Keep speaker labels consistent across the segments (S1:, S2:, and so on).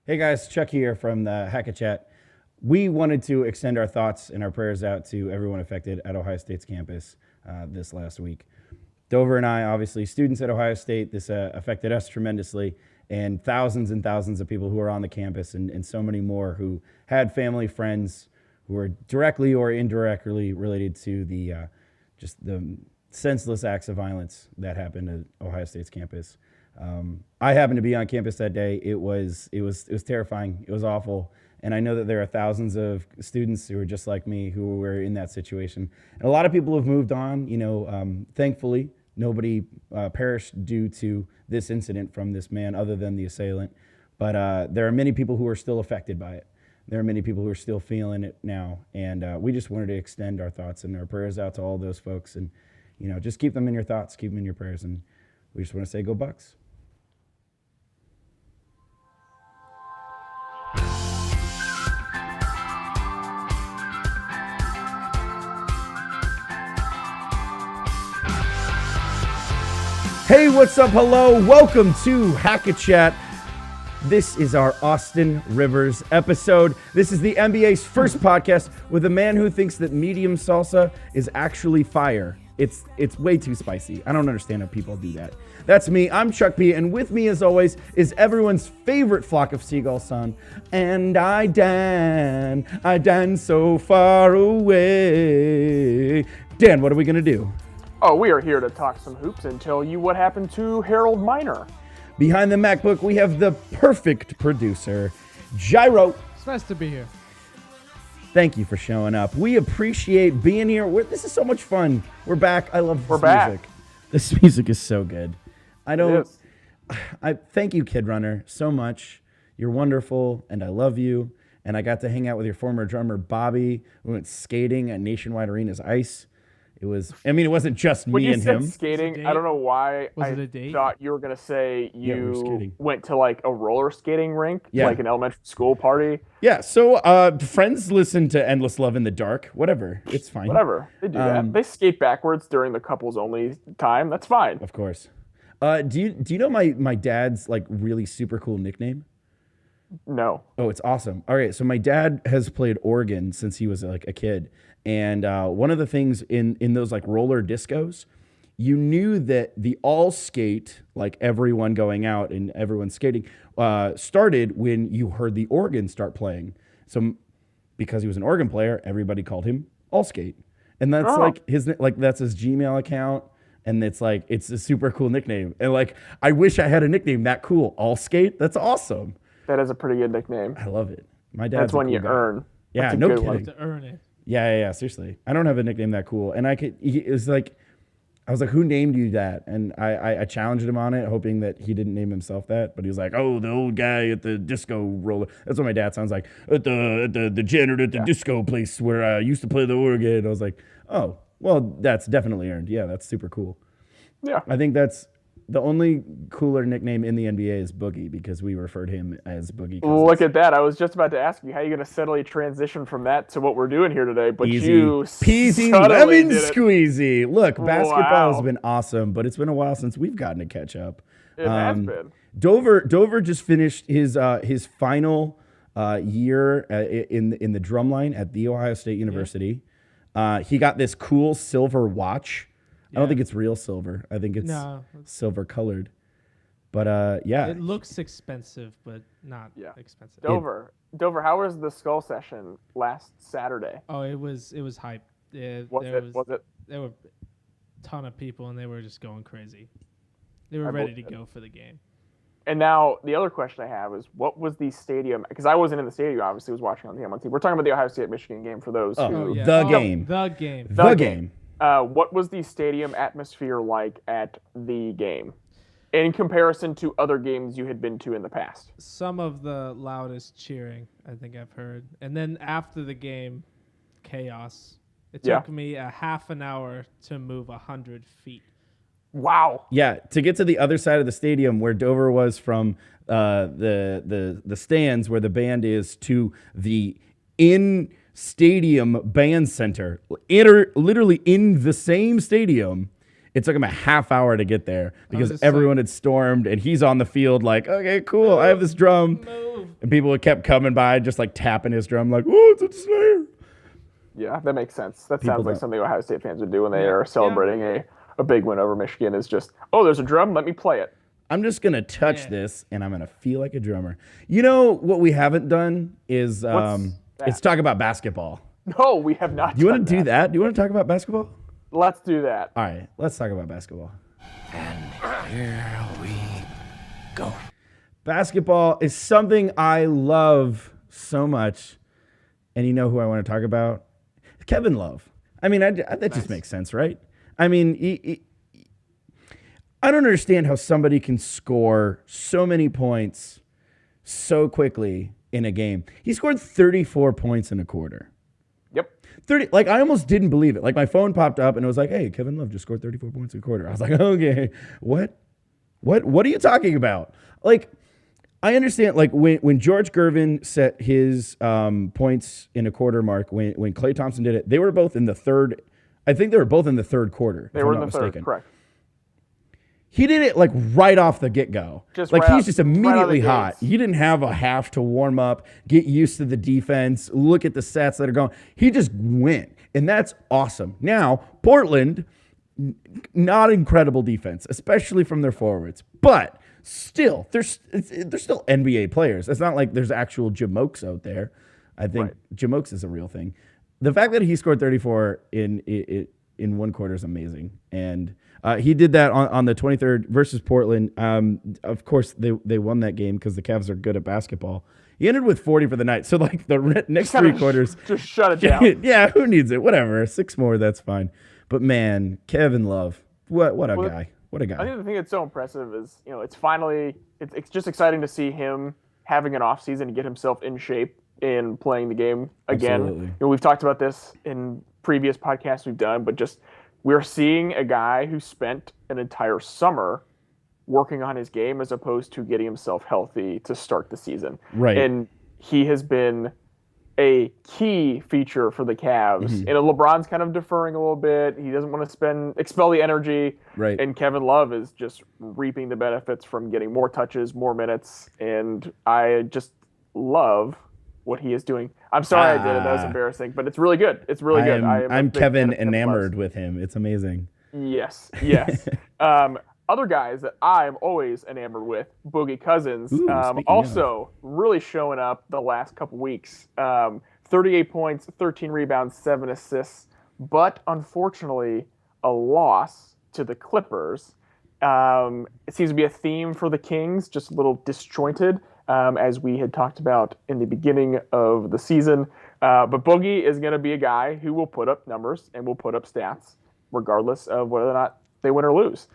S1: Hey guys, Chuck here from the Hack Chat. We wanted to extend our thoughts and our prayers out to everyone affected at Ohio State's campus this last week. Dover and I, obviously students at Ohio State, this affected us tremendously, and thousands of people who are on the campus and so many more who had family, friends who were directly or indirectly related to the just the senseless acts of violence that happened at Ohio State's campus. I happened to be on campus that day. It was terrifying. It was awful. And I know that there are thousands of students who are just like me who were in that situation. And a lot of people have moved on. Thankfully, nobody perished due to this incident from this man other than the assailant. But there are many people who are still affected by it. There are many people who are still feeling it now. And we just wanted to extend our thoughts and our prayers out to all those folks. And, just keep them in your thoughts, keep them in your prayers. And we just want to say, go Bucks. Hey, what's up? Hello. Welcome to Hack Chat. This is our Austin Rivers episode. This is the NBA's first podcast with a man who thinks that medium salsa is actually fire. It's way too spicy. I don't understand how people do that. That's me. I'm Chuck P. And with me, as always, is everyone's favorite flock of seagull son. And I Dan so far away. Dan, what are we going to do?
S2: Oh, we are here to talk some hoops and tell you what happened to Harold Miner.
S1: Behind the MacBook, we have the perfect producer, Gyro.
S3: It's nice to be here.
S1: Thank you for showing up. We appreciate being here. This is so much fun. We're back. I love this music. This music is so good. I thank you, Kid Runner, so much. You're wonderful, and I love you. And I got to hang out with your former drummer, Bobby. We went skating at Nationwide Arena's ice. It wasn't just me and him.
S2: When you said skating, I don't know why thought you were going to say you went to like a roller skating rink, like an elementary school party.
S1: Yeah, so friends listen to Endless Love in the Dark. Whatever, it's fine.
S2: Whatever, they do that. They skate backwards during the couples only time. That's fine.
S1: Of course. Do you know my dad's like really super cool nickname?
S2: No.
S1: Oh, it's awesome. All right, so my dad has played organ since he was like a kid. And one of the things in those like roller discos, you knew that the all skate, like everyone going out and everyone skating, started when you heard the organ start playing. So because he was an organ player, everybody called him All Skate. And that's that's his Gmail account. And it's a super cool nickname. And like, I wish I had a nickname that cool. All Skate. That's awesome.
S2: That is a pretty good nickname.
S1: I love it. My dad's
S2: That's one you
S1: guy.
S2: earn.
S1: Yeah, no kidding.
S3: One. To earn it.
S1: Yeah, seriously. I don't have a nickname that cool. And I was like, who named you that? And I challenged him on it, hoping that he didn't name himself that. But he was like, oh, the old guy at the disco roller. That's what my dad sounds like. At the janitor at the disco place where I used to play the organ. I was like, oh, well, that's definitely earned. Yeah, that's super cool.
S2: Yeah.
S1: I think that's the only cooler nickname in the NBA is Boogie because we referred him as Boogie.
S2: Look at that. I was just about to ask you how you're going to steadily transition from that to what we're doing here today. But
S1: Easy
S2: you
S1: peasy lemon squeezy. Look, basketball has been awesome, but it's been a while since we've gotten to catch up.
S2: It has been.
S1: Dover just finished his final year in the drumline at The Ohio State University. Yeah. He got this cool silver watch. I don't think it's real silver. I think it's silver colored. But
S3: it looks expensive, but not expensive.
S2: Dover, how was the skull session last Saturday?
S3: Oh, it was hype.
S2: Was it?
S3: There were a ton of people, and they were just going crazy. They were ready to go for the game.
S2: And now the other question I have is, what was the stadium? Because I wasn't in the stadium, obviously, I was watching on the M1 TV. We're talking about the Ohio State-Michigan game for those who...
S1: The game.
S2: What was the stadium atmosphere like at the game in comparison to other games you had been to in the past?
S3: Some of the loudest cheering I think I've heard. And then after the game, chaos. It took me a half an hour to move 100 feet.
S2: Wow.
S1: Yeah, to get to the other side of the stadium where Dover was from the stands where the band is to the stadium band center, literally in the same stadium. It took him a half hour to get there because everyone had stormed and he's on the field like, okay, cool, I have this drum. And people kept coming by, just like tapping his drum, like, oh, it's a snare.
S2: Yeah, that makes sense. That sounds like something Ohio State fans would do when they are celebrating a big win over Michigan is just, oh, there's a drum, let me play it.
S1: I'm just going to touch this, and I'm going to feel like a drummer. You know what we haven't done is it's talk about basketball.
S2: No, we have not.
S1: You want to do that? Do you want to talk about basketball?
S2: Let's do that.
S1: All right, let's talk about basketball.
S4: And here we go.
S1: Basketball is something I love so much. And you know who I want to talk about? Kevin Love. I mean, that just makes sense, right? I mean, I don't understand how somebody can score so many points so quickly in a game. He scored 34 points in a quarter.
S2: Yep.
S1: 30. Like, I almost didn't believe it. Like, my phone popped up and it was like, hey, Kevin Love just scored 34 points in a quarter. I was like, okay, what are you talking about? Like, I understand, like, when George Gervin set his points in a quarter mark, when Klay Thompson did it, they were both in the third. I think they were both in the third quarter.
S2: They were in the third, correct.
S1: He did it like right off the get-go. He's just immediately hot. He didn't have a half to warm up, get used to the defense, look at the sets that are going. He just went, and that's awesome. Now, Portland, not incredible defense, especially from their forwards, but still, they're still NBA players. It's not like there's actual Jamokes out there. I think Jamokes is a real thing. The fact that he scored 34 in one quarter is amazing, and he did that on the 23rd versus Portland. Of course, they won that game because the Cavs are good at basketball. He ended with 40 for the night. So, like, the next three quarters.
S2: Just shut it down.
S1: Yeah, who needs it? Whatever. 6 more, that's fine. But, man, Kevin Love, what a guy. What a guy.
S2: I think the thing that's so impressive is, it's just exciting to see him having an offseason to get himself in shape in playing the game again.
S1: Absolutely.
S2: We've talked about this in previous podcasts we've done, but just we're seeing a guy who spent an entire summer working on his game as opposed to getting himself healthy to start the season.
S1: Right.
S2: And he has been a key feature for the Cavs.
S1: Mm-hmm.
S2: And LeBron's kind of deferring a little bit. He doesn't want to expel the energy.
S1: Right.
S2: And Kevin Love is just reaping the benefits from getting more touches, more minutes. And I just love what he is doing. I'm sorry I did it. That was embarrassing, but it's really good. It's really good.
S1: I'm Kevin enamored with him. It's amazing.
S2: Yes. Other guys that I'm always enamored with, Boogie Cousins, also really showing up the last couple weeks. 38 points, 13 rebounds, 7 assists, but unfortunately a loss to the Clippers. It seems to be a theme for the Kings, just a little disjointed, as we had talked about in the beginning of the season. But Boogie is going to be a guy who will put up numbers and will put up stats regardless of whether or not they win or lose.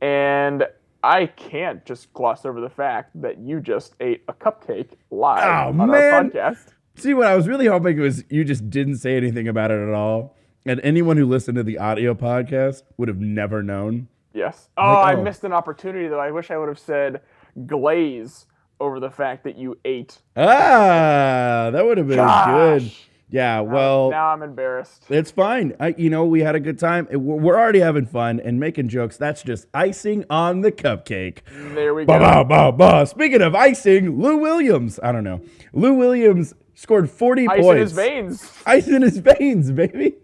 S2: And I can't just gloss over the fact that you just ate a cupcake live on our podcast.
S1: See, what I was really hoping was you just didn't say anything about it at all. And anyone who listened to the audio podcast would have never known.
S2: Yes. I missed an opportunity, though. I wish I would have said glaze over the fact that you ate.
S1: That would have been good. Yeah, well.
S2: Now I'm embarrassed.
S1: It's fine. We had a good time. We're already having fun and making jokes. That's just icing on the cupcake.
S2: There we go.
S1: Speaking of icing, Lou Williams. I don't know. Lou Williams scored 40 points.
S2: Ice in his veins.
S1: Ice in his veins, baby.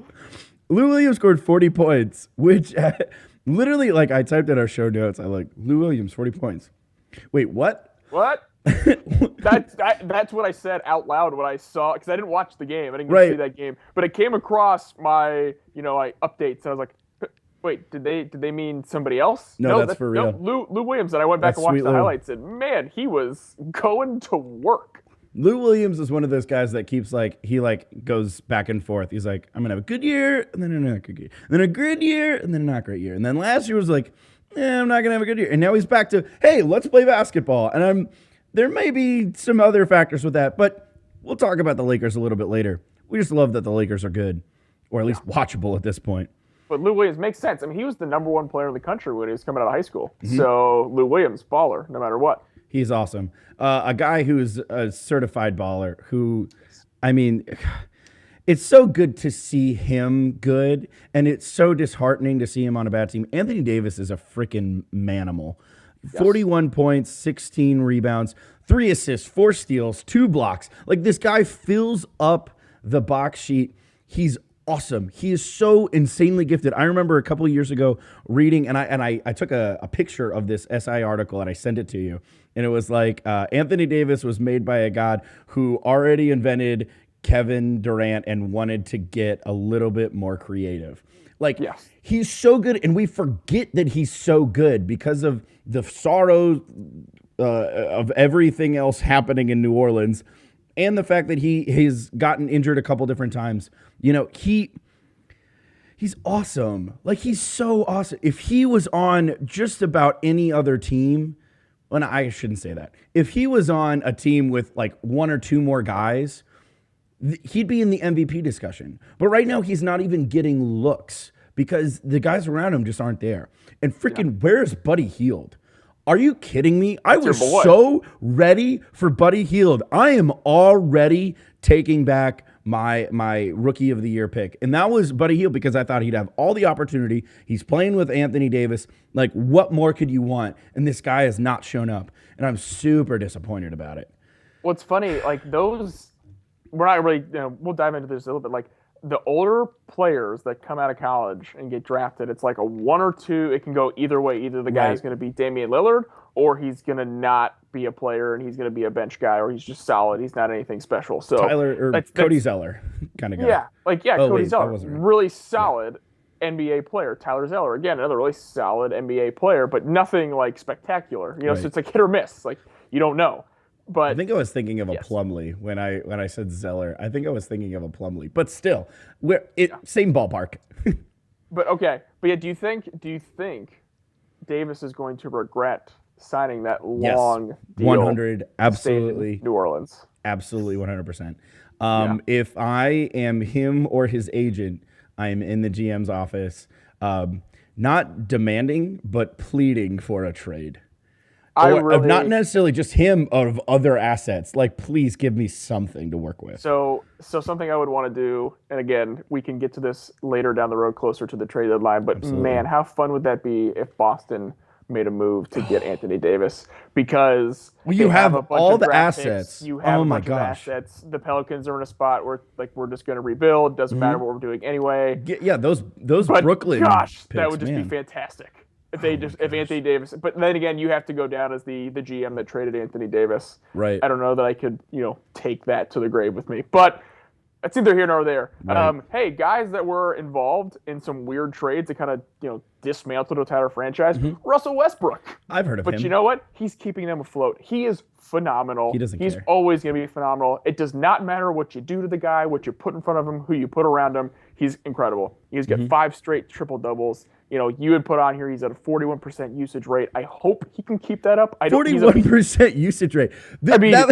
S1: Lou Williams scored 40 points, which literally, like, I typed in our show notes. I like, Lou Williams, 40 points. Wait, what?
S2: What? That's what I said out loud when I saw, because I didn't watch the game. I didn't get to see that game, but it came across my updates, and I was like, wait, did they mean somebody else?
S1: No, that's for real.
S2: No, Lou Williams. And I went back and watched the highlights, and man, he was going to work.
S1: Lou Williams is one of those guys that keeps he goes back and forth. He's like, I'm gonna have a good year, and then a not good year, and then a good year, and then a not great year, and then last year was like, I'm not gonna have a good year, and now he's back to, hey, let's play basketball, and there may be some other factors with that, but we'll talk about the Lakers a little bit later. We just love that the Lakers are good, or at least watchable at this point.
S2: But Lou Williams makes sense. I mean, he was the number 1 player in the country when he was coming out of high school. Mm-hmm. So Lou Williams, baller, no matter what.
S1: He's awesome. A guy who's a certified baller who, I mean, it's so good to see him good, and it's so disheartening to see him on a bad team. Anthony Davis is a freaking manimal. Yes. 41 points, 16 rebounds, 3 assists, 4 steals, 2 blocks. Like, this guy fills up the box sheet. He's awesome. He is so insanely gifted. I remember a couple of years ago reading, and I took a picture of this SI article and I sent it to you. And it was like, Anthony Davis was made by a god who already invented Kevin Durant and wanted to get a little bit more creative. Like, yes. He's so good, and we forget that he's so good because of the sorrow of everything else happening in New Orleans, and the fact that he's gotten injured a couple different times. You know, he's awesome. Like, he's so awesome. If he was on just about any other team, well, no, I shouldn't say that. If he was on a team with like 1 or 2 more guys, he'd be in the MVP discussion. But right now, he's not even getting looks because the guys around him just aren't there. And freaking, where's Buddy Hield? Are you kidding me? I was so ready for Buddy Hield. I am already taking back my Rookie of the Year pick. And that was Buddy Hield because I thought he'd have all the opportunity. He's playing with Anthony Davis. Like, what more could you want? And this guy has not shown up. And I'm super disappointed about it.
S2: What's funny, like, those... We're not really, we'll dive into this a little bit. Like, the older players that come out of college and get drafted, it's like a 1 or 2. It can go either way. Either the guy is going to be Damian Lillard, or he's going to not be a player and he's going to be a bench guy, or he's just solid. He's not anything special. So
S1: Cody Zeller kind of guy.
S2: Yeah, Cody Zeller, really solid NBA player. Tyler Zeller, again, another really solid NBA player, but nothing like spectacular. So it's like hit or miss. Like, you don't know. But
S1: I think I was thinking of a Plumlee when I said Zeller. I think I was thinking of a Plumlee, but still, same ballpark.
S2: But yeah, do you think Davis is going to regret signing that long deal?
S1: 100, absolutely.
S2: New Orleans,
S1: absolutely, 100%. If I am him or his agent, I am in the GM's office, not demanding but pleading for a trade. Of not necessarily just him, of other assets. Like, please give me something to work with.
S2: So something I would want to do, and again, we can get to this later down the road, closer to the trade deadline. But man, how fun would that be if Boston made a move to get Anthony Davis? Because
S1: you have a bunch of the assets.
S2: You have a bunch of assets. The Pelicans are in a spot where, like, we're just going to rebuild. Doesn't matter what we're doing anyway.
S1: Yeah, those Brooklyn.
S2: Gosh,
S1: picks,
S2: that would just be fantastic. If Anthony Davis, but then again, you have to go down as the GM that traded Anthony Davis.
S1: Right.
S2: I don't know that I could, take that to the grave with me, but it's neither here nor there. Right. Hey, guys that were involved in some weird trades to kind of, dismantle the entire franchise. Russell Westbrook.
S1: I've heard of him.
S2: But you know what? He's keeping them afloat. He is phenomenal.
S1: He's
S2: care. Always going to be phenomenal. It does not matter what you do to the guy, what you put in front of him, who you put around him. He's incredible. He's got 5 straight triple doubles. You had put on here he's at a 41% usage rate. I hope he can keep that up.
S1: 41% usage rate.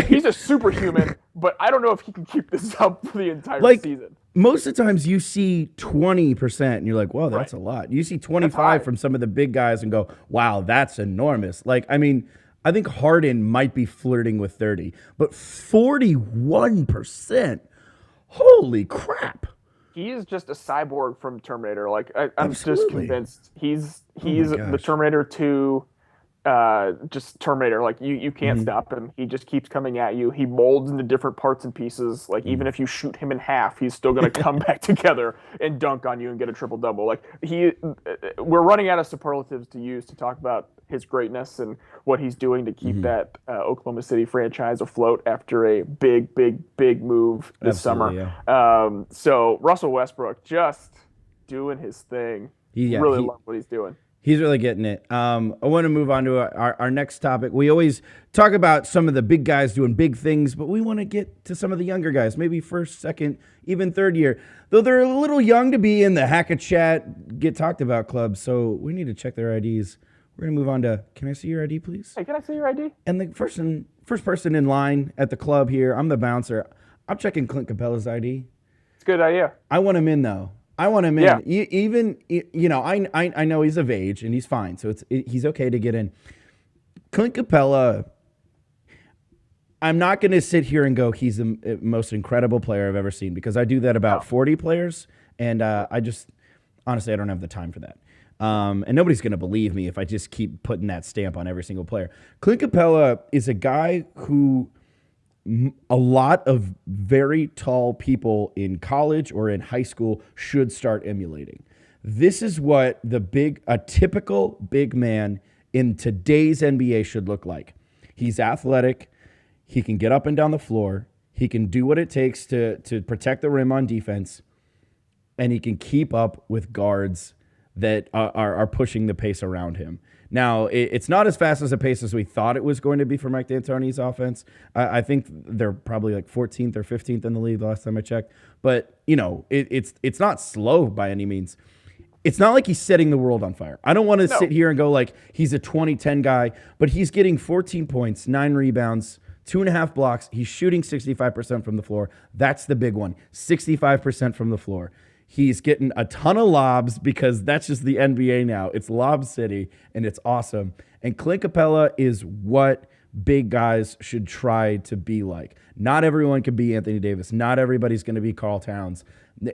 S2: He's a superhuman, but I don't know if he can keep this up for the entire season.
S1: Most of the times you see 20% and you're like, wow, that's a lot. You see 25 from some of the big guys and go, wow, that's enormous. Like, I mean, I think Harden might be flirting with 30, but 41%. Holy crap.
S2: He is just a cyborg from Terminator. Like, I'm just convinced he's the Terminator 2, just Terminator. Like, you can't stop him. He just keeps coming at you. He molds into different parts and pieces. Like, even if you shoot him in half, he's still going to come back together and dunk on you and get a triple-double. Like, we're running out of superlatives to use to talk about his greatness and what he's doing to keep that Oklahoma City franchise afloat after a big move this summer. Yeah. So Russell Westbrook just doing his thing. Really love what he's doing.
S1: He's really getting it. I want to move on to our next topic. We always talk about some of the big guys doing big things, but we want to get to some of the younger guys, maybe first, second, even third year. Though they're a little young to be in the Hack a Chat Get Talked About club, so we need to check their IDs. We're going to move on to, can I see your ID, please?
S2: Hey, can I see your ID?
S1: And the first person in line at the club here, I'm the bouncer. I'm checking Clint Capella's ID.
S2: It's a good idea.
S1: I want him in, though. I want him in. Yeah. I know he's of age, and he's fine, so he's okay to get in. Clint Capella, I'm not going to sit here and go, he's the most incredible player I've ever seen, because I do that about 40 players, and honestly, I don't have the time for that. And nobody's going to believe me if I just keep putting that stamp on every single player. Clint Capella is a guy who a lot of very tall people in college or in high school should start emulating. This is what a typical big man in today's NBA should look like. He's athletic. He can get up and down the floor. He can do what it takes to protect the rim on defense. And he can keep up with guards that are pushing the pace around him. Now, it's not as fast as a pace as we thought it was going to be for Mike D'Antoni's offense. I think they're probably like 14th or 15th in the league the last time I checked. But, it's not slow by any means. It's not like he's setting the world on fire. I don't want to sit here and go like he's a 2010 guy, but he's getting 14 points, 9 rebounds, 2.5 blocks. He's shooting 65% from the floor. That's the big one, 65% from the floor. He's getting a ton of lobs because that's just the NBA now. It's Lob City, and it's awesome. And Clint Capella is what big guys should try to be like. Not everyone can be Anthony Davis. Not everybody's going to be Karl Towns.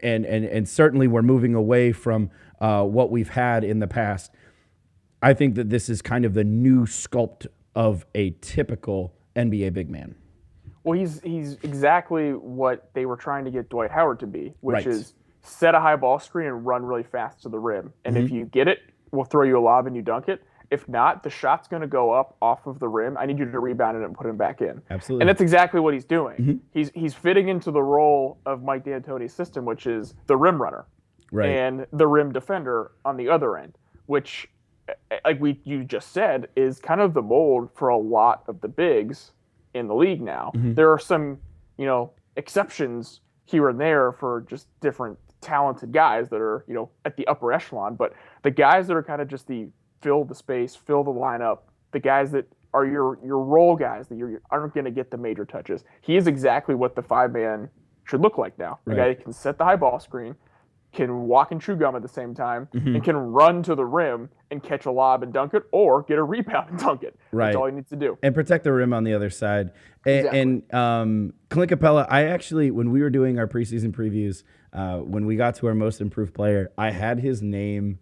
S1: And certainly we're moving away from what we've had in the past. I think that this is kind of the new sculpt of a typical NBA big man.
S2: Well, he's exactly what they were trying to get Dwight Howard to be, which
S1: Right.
S2: is set a high ball screen and run really fast to the rim. And if you get it, we'll throw you a lob and you dunk it. If not, the shot's going to go up off of the rim. I need you to rebound it and put him back in.
S1: Absolutely.
S2: And that's exactly what he's doing. He's fitting into the role of Mike D'Antoni's system, which is the rim runner and the rim defender on the other end, which, like you just said, is kind of the mold for a lot of the bigs in the league now. There are some, exceptions here and there for just different talented guys that are, at the upper echelon, but the guys that are kind of just the fill the space, fill the lineup, the guys that are your role guys that aren't going to get the major touches. He is exactly what the 5-man should look like now. The guy that can set the high ball screen, can walk and chew gum at the same time, and can run to the rim and catch a lob and dunk it, or get a rebound and dunk it. That's all he needs to do.
S1: And protect the rim on the other side.
S2: Exactly.
S1: And Clint Capella, I actually, when we were doing our preseason previews, when we got to our most improved player, I had his name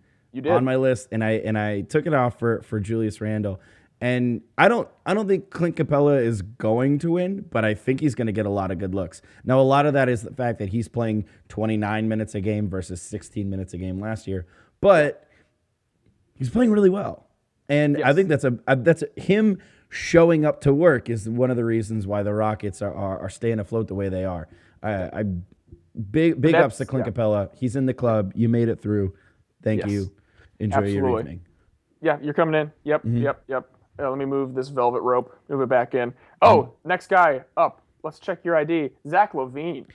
S1: on my list, and I took it off for Julius Randle. And I don't think Clint Capella is going to win, but I think he's going to get a lot of good looks. Now, a lot of that is the fact that he's playing 29 minutes a game versus 16 minutes a game last year, but he's playing really well. And I think that's him showing up to work is one of the reasons why the Rockets are staying afloat the way they are. Big ups to Clint Capella. He's in the club. You made it through. Thank you. Enjoy your evening.
S2: Yeah, you're coming in. Yep. Let me move this velvet rope. Move it back in. Oh, next guy up. Let's check your ID. Zach LaVine.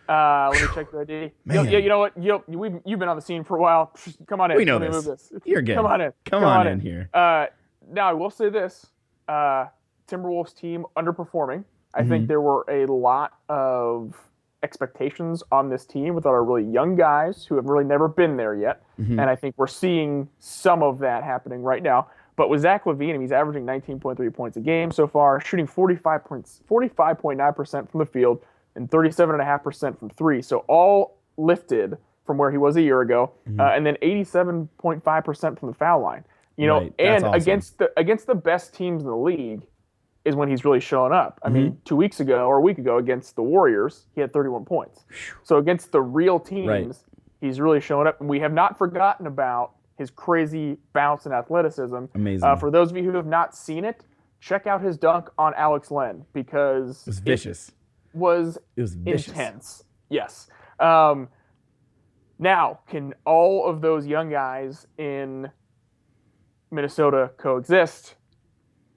S2: Let me check your ID. You know what? You've been on the scene for a while. Come on in.
S1: We know
S2: Let me
S1: this.
S2: move this.
S1: You're good.
S2: Come on in.
S1: Come on in here.
S2: Now, I will say this. Timberwolves team underperforming. I think there were a lot of expectations on this team with our really young guys who have really never been there yet. And I think we're seeing some of that happening right now. But with Zach LaVine, he's averaging 19.3 points a game so far, shooting 45.9% from the field and 37.5% from three. So all lifted from where he was a year ago, and then 87.5% from the foul line. And awesome. against the best teams in the league is when he's really showing up. I mean, 2 weeks ago or a week ago against the Warriors, he had 31 points. So against the real teams, he's really showing up. And we have not forgotten about his crazy bounce and athleticism.
S1: Amazing.
S2: For those of you who have not seen it, check out his dunk on Alex Len because
S1: it was vicious.
S2: It was
S1: vicious.
S2: Intense. Yes. Now, can all of those young guys in Minnesota coexist?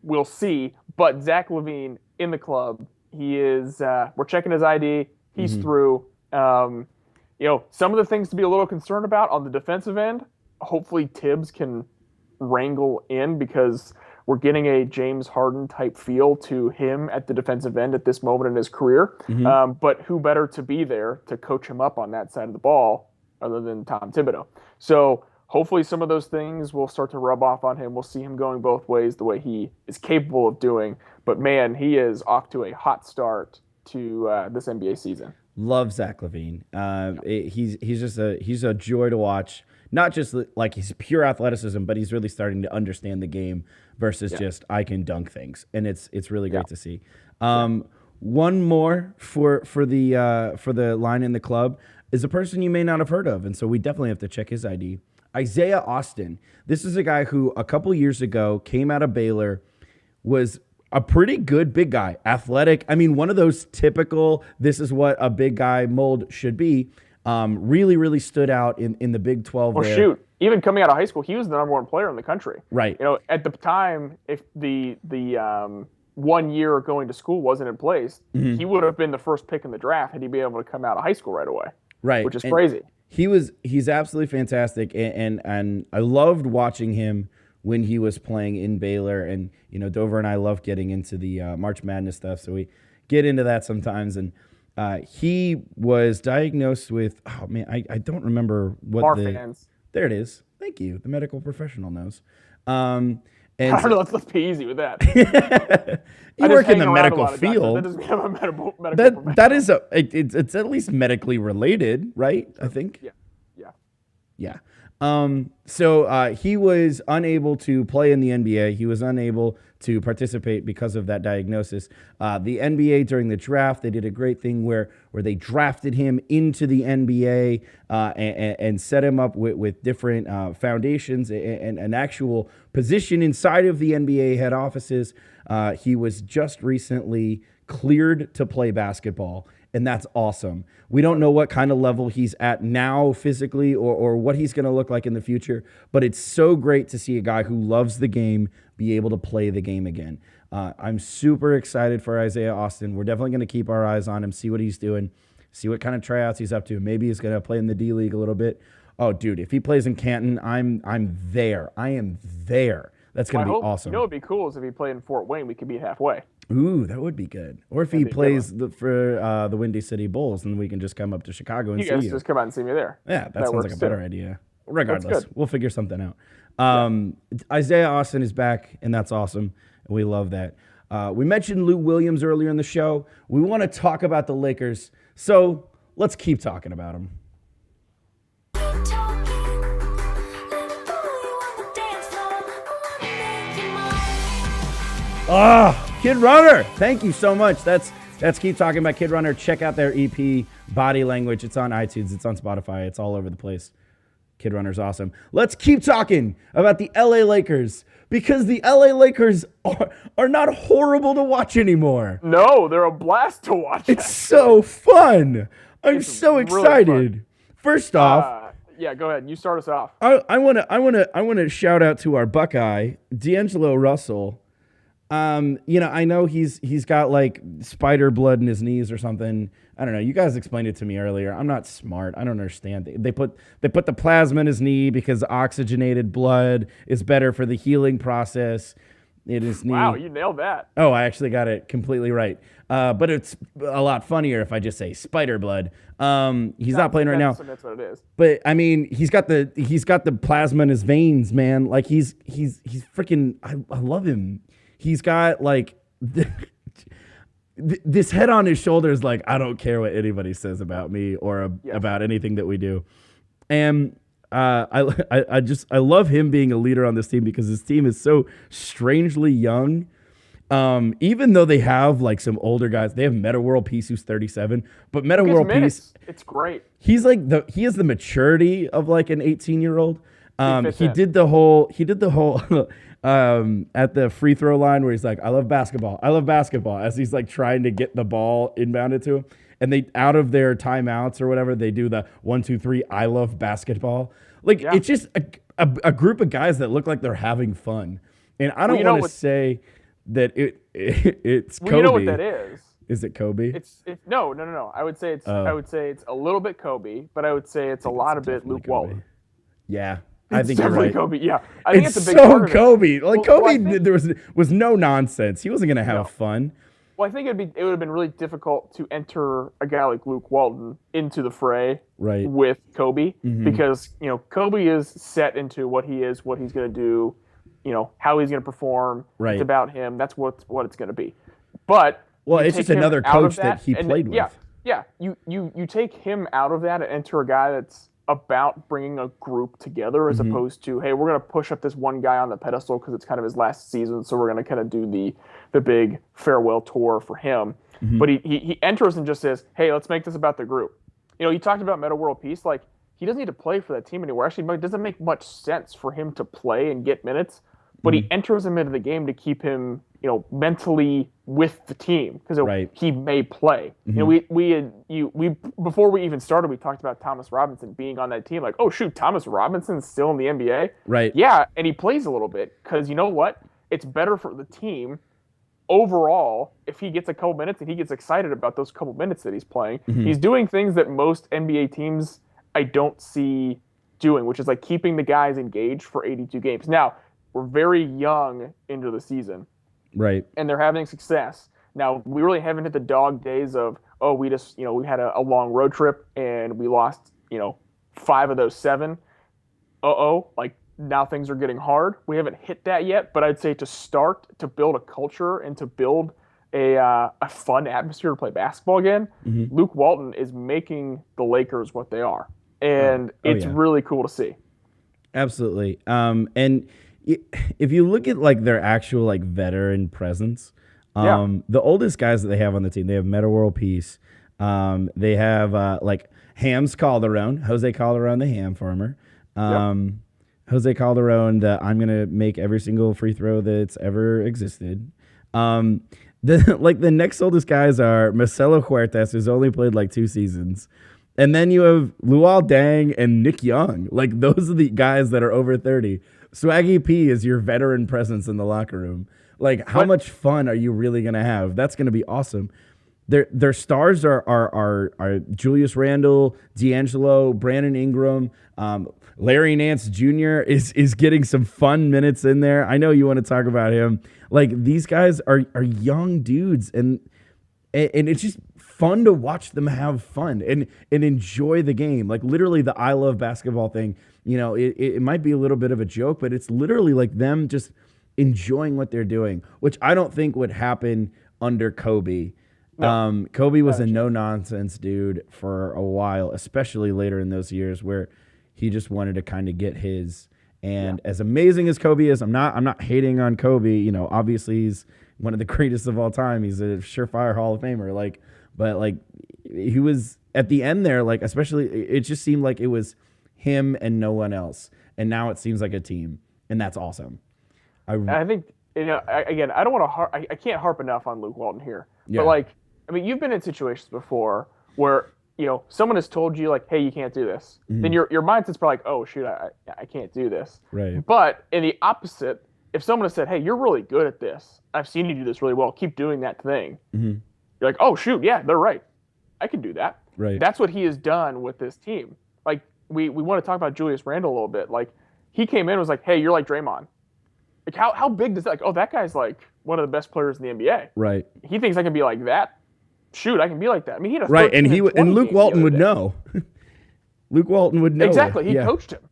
S2: We'll see. But Zach LaVine in the club, he is. We're checking his ID. He's through. Some of the things to be a little concerned about on the defensive end. Hopefully Tibbs can wrangle in because we're getting a James Harden type feel to him at the defensive end at this moment in his career. But who better to be there to coach him up on that side of the ball other than Tom Thibodeau? So hopefully some of those things will start to rub off on him. We'll see him going both ways the way he is capable of doing. But man, he is off to a hot start to this NBA season.
S1: Love Zach LaVine. He's a joy to watch. Not just like his pure athleticism, but he's really starting to understand the game versus just I can dunk things, and it's really great to see. One more for the line in the club is a person you may not have heard of, and so we definitely have to check his ID. Isaiah Austin. This is a guy who a couple years ago came out of Baylor, was a pretty good big guy, athletic. I mean, one of those typical, this is what a big guy mold should be. Really, really stood out in the Big 12
S2: Well,
S1: there.
S2: shoot, even coming out of high school, he was the number one player in the country.
S1: Right.
S2: You know, at the time, if the 1 year going to school wasn't in place, he would have been the first pick in the draft had he been able to come out of high school right away.
S1: Right.
S2: Which is crazy.
S1: He's absolutely fantastic, and I loved watching him when he was playing in Baylor. And, you know, Dover and I love getting into the March Madness stuff, so we get into that sometimes. And he was diagnosed with, oh man, I don't remember what
S2: Marfan's.
S1: There it is. Thank you. The medical professional knows.
S2: And I don't know, let's be easy with that.
S1: You work in the medical field.
S2: That doesn't mean I'm a medical
S1: that is it's at least medically related, right? I think. Yeah. So he was unable to play in the NBA. He was unable to participate because of that diagnosis. The NBA during the draft, they did a great thing where they drafted him into the NBA and set him up with different foundations and an actual position inside of the NBA head offices. He was just recently cleared to play basketball, and that's awesome. We don't know what kind of level he's at now physically or what he's going to look like in the future, but it's so great to see a guy who loves the game be able to play the game again. I'm super excited for Isaiah Austin. We're definitely going to keep our eyes on him, see what he's doing, see what kind of tryouts he's up to. Maybe he's going to play in the D League a little bit. Oh, dude, if he plays in Canton, I'm there. I am there. That's going to be awesome.
S2: You know what would be cool is if he played in Fort Wayne, we could meet halfway.
S1: Ooh, that would be good. Or if he plays for the Windy City Bulls, then we can just come up to Chicago and see you.
S2: You guys just come out and see me there.
S1: Yeah, that sounds like a better idea. Regardless, we'll figure something out. Isaiah Austin is back, and that's awesome. And we love that. We mentioned Lou Williams earlier in the show. We want to talk about the Lakers, so let's keep talking about them. Kid Runner, thank you so much. That's keep talking about Kid Runner. Check out their EP, Body Language. It's on iTunes. It's on Spotify. It's all over the place. Kid Runner's awesome. Let's keep talking about the LA Lakers, because the LA Lakers are not horrible to watch anymore.
S2: No, they're a blast to watch.
S1: It's so fun. I'm so excited. Really First off,
S2: yeah, go ahead. You start us off.
S1: I want to shout out to our Buckeye, D'Angelo Russell. You know, I know he's got like spider blood in his knees or something. I don't know. You guys explained it to me earlier. I'm not smart. I don't understand. They put the plasma in his knee because oxygenated blood is better for the healing process in his knee.
S2: Wow, you nailed that.
S1: Oh, I actually got it completely right. But it's a lot funnier if I just say spider blood. He's not playing right now.
S2: That's what it is.
S1: But I mean, he's got the plasma in his veins, man. Like he's freaking. I love him. He's got like this head on his shoulders. Like, I don't care what anybody says about me or about anything that we do. And I love him being a leader on this team because this team is so strangely young. Even though they have like some older guys, they have Meta World Peace who's 37, but Meta World Peace,
S2: it's great.
S1: He has the maturity of like an 18-year-old. He did the whole at the free throw line where he's like, I love basketball, as he's like trying to get the ball inbounded to him. And they, out of their timeouts or whatever, they do the 1, 2, 3, I love basketball. Like, it's just a group of guys that look like they're having fun. And I don't want to say that it's Kobe.
S2: You know what that is?
S1: Is it Kobe?
S2: No. I would say it's a little bit Kobe, but I would say it's a lot of it Luke Walton.
S1: Yeah. I think you're right.
S2: Kobe. Yeah, I think it's a big
S1: so
S2: part of
S1: Kobe.
S2: It.
S1: Like Kobe, there was no nonsense. He wasn't going to have fun.
S2: Well, I think it would have been really difficult to enter a guy like Luke Walton into the fray with Kobe because Kobe is set into what he is, what he's going to do, how he's going to perform. Right. It's about him. That's what it's going to be. But
S1: Well,
S2: you
S1: it's
S2: take
S1: just
S2: him
S1: another
S2: out of
S1: coach that he
S2: and
S1: played with.
S2: Yeah, you take him out of that and enter a guy that's about bringing a group together as opposed to, hey, we're going to push up this one guy on the pedestal because it's kind of his last season, so we're going to kind of do the big farewell tour for him. But he enters and just says, hey, let's make this about the group. You talked about Meta World Peace. Like, he doesn't need to play for that team anymore. Actually, it doesn't make much sense for him to play and get minutes, but he enters him into the game to keep him, mentally with the team because he may play. We before we even started, we talked about Thomas Robinson being on that team. Like, oh shoot, Thomas Robinson's still in the NBA.
S1: Right.
S2: Yeah, and he plays a little bit because you know what? It's better for the team overall if he gets a couple minutes and he gets excited about those couple minutes that he's playing. He's doing things that most NBA teams I don't see doing, which is like keeping the guys engaged for 82 games. Now, we're very young into the season.
S1: Right.
S2: And they're having success. Now, we really haven't hit the dog days of, we just, we had a long road trip and we lost, 5 of those 7. Like now things are getting hard. We haven't hit that yet, but I'd say to start to build a culture and to build a fun atmosphere to play basketball again, Luke Walton is making the Lakers what they are. And it's really cool to see.
S1: Absolutely. And if you look at like their actual like veteran presence, the oldest guys that they have on the team, they have Meta World Peace. They have like Hams Calderon, Jose Calderon, the ham farmer. Jose Calderon, the I'm gonna make every single free throw that's ever existed. The next oldest guys are Marcelo Huertas, who's only played like 2 seasons. And then you have Luol Deng and Nick Young. Like, those are the guys that are over 30. Swaggy P is your veteran presence in the locker room. Like, how much fun are you really going to have? That's going to be awesome. Their stars are Julius Randle, D'Angelo, Brandon Ingram. Larry Nance Jr. is getting some fun minutes in there. I know you want to talk about him. Like, these guys are young dudes, and it's just fun to watch them have fun and enjoy the game. Like, literally the I love basketball thing, it might be a little bit of a joke, but it's literally like them just enjoying what they're doing, which I don't think would happen under Kobe. No. Kobe was a no-nonsense dude for a while, especially later in those years where he just wanted to kind of get his. And as amazing as Kobe is, I'm not hating on Kobe. Obviously he's one of the greatest of all time. He's a surefire Hall of Famer. But he was at the end there, like, especially it just seemed like it was him and no one else. And now it seems like a team, and that's awesome.
S2: I think, again, I don't want to I can't harp enough on Luke Walton here.
S1: Yeah.
S2: But you've been in situations before where, someone has told you like, hey, you can't do this. Then your mindset's probably like, oh shoot, I can't do this.
S1: Right.
S2: But in the opposite, if someone has said, hey, you're really good at this, I've seen you do this really well, keep doing that thing. You're like, oh shoot, yeah, they're right. I can do that.
S1: Right.
S2: That's what he has done with this team. Like, we want to talk about Julius Randle a little bit. Like, he came in and was like, hey, you're like Draymond. Like, how big does that, like, oh, that guy's like one of the best players in the NBA.
S1: Right.
S2: He thinks I can be like that. Shoot, I can be like that. I mean, he had a
S1: right, and Luke Walton would know. Luke Walton would know.
S2: Exactly. He coached him.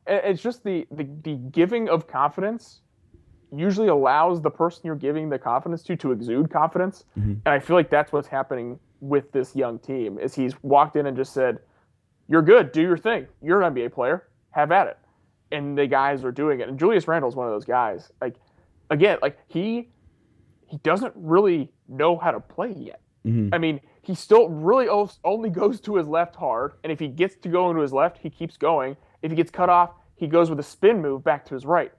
S2: It's just the giving of confidence usually allows the person you're giving the confidence to exude confidence. And I feel like that's what's happening with this young team is he's walked in and just said, you're good, do your thing. You're an NBA player, have at it. And the guys are doing it. And Julius Randle's one of those guys. Like, again, like he doesn't really know how to play yet. I mean, he still really only goes to his left hard. And if he gets to go into his left, he keeps going. If he gets cut off, he goes with a spin move back to his right.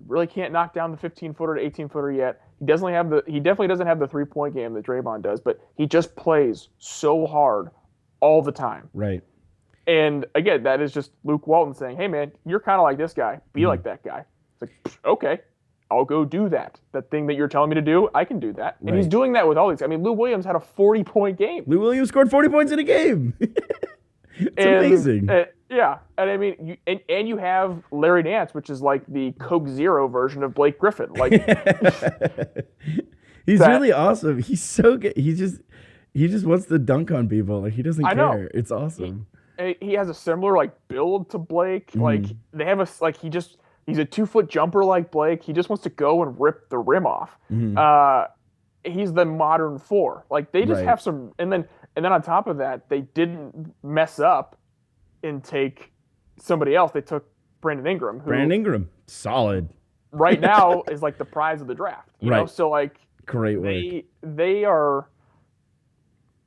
S2: Really can't knock down the 15-footer to 18-footer yet. He definitely doesn't have the 3-point game that Draymond does, but he just plays so hard all the time.
S1: Right.
S2: And again, that is just Luke Walton saying, hey man, you're kind of like this guy. Be like that guy. It's like, okay, I'll go do that. That thing that you're telling me to do, I can do that. And he's doing that with all these. I mean, Lou Williams had a 40-point game.
S1: Lou Williams scored 40 points in a game. It's amazing.
S2: Yeah. And I mean, you have Larry Nance, which is like the Coke Zero version of Blake Griffin. Like,
S1: he's really awesome. He's so good. He just wants to dunk on people. Like, he doesn't care.
S2: Know.
S1: It's awesome.
S2: He has a similar like build to Blake. Like, they have he's a 2-foot jumper like Blake. He just wants to go and rip the rim off. he's the modern four. Like they just
S1: Right.
S2: have some, and then on top of that, they didn't mess up and take somebody else. They took Brandon Ingram, who
S1: Brandon Ingram, solid.
S2: right now is like the prize of the draft. You know,
S1: Right.
S2: so like
S1: Great work.
S2: they are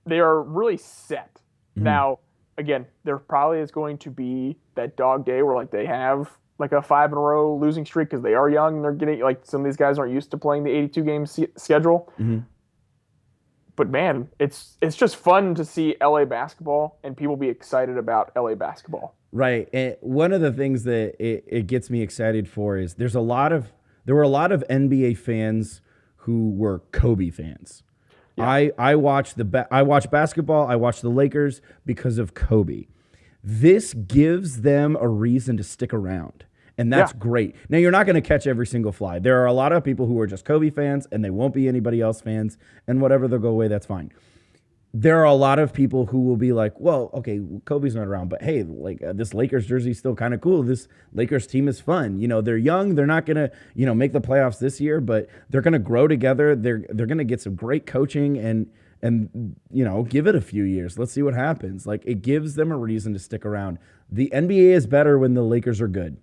S2: really set. Now, again, there probably is going to be that dog day where like they have like a 5 in a row losing streak because they are young and they're getting like some of these guys aren't used to playing the 82 game schedule. But man, it's just fun to see LA basketball and people be excited about LA basketball.
S1: Right. And one of the things that it gets me excited for is there were a lot of NBA fans who were Kobe fans. Yeah. I watch basketball, I watch the Lakers because of Kobe. This gives them a reason to stick around. And that's great. Now, you're not going to catch every single fly. There are a lot of people who are just Kobe fans, and they won't be anybody else fans, and whatever, they'll go away, that's fine. There are a lot of people who will be like, well, okay, Kobe's not around, but hey, like this Lakers jersey is still kind of cool. This Lakers team is fun. You know, they're young. They're not going to, you know, make the playoffs this year, but they're going to grow together. They're going to get some great coaching and, you know, give it a few years. Let's see what happens. Like, it gives them a reason to stick around. The NBA is better when the Lakers are good.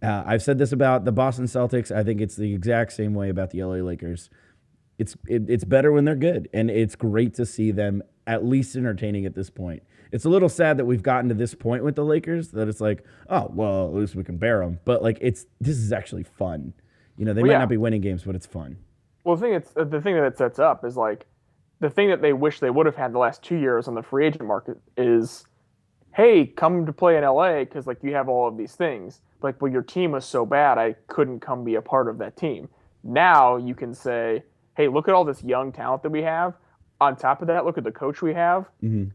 S1: I've said this about the Boston Celtics. I think it's the exact same way about the LA Lakers. It's better when they're good, and it's great to see them at least entertaining at this point. It's a little sad that we've gotten to this point with the Lakers that it's like, oh, well, at least we can bear them. But like, this is actually fun. You know, they might not be winning games, but it's fun.
S2: Well, the thing that it sets up is like the thing that they wish they would have had the last 2 years on the free agent market is, hey, come to play in LA because like you have all of these things. Like, well, your team was so bad, I couldn't come be a part of that team. Now you can say, hey, look at all this young talent that we have. On top of that, look at the coach we have.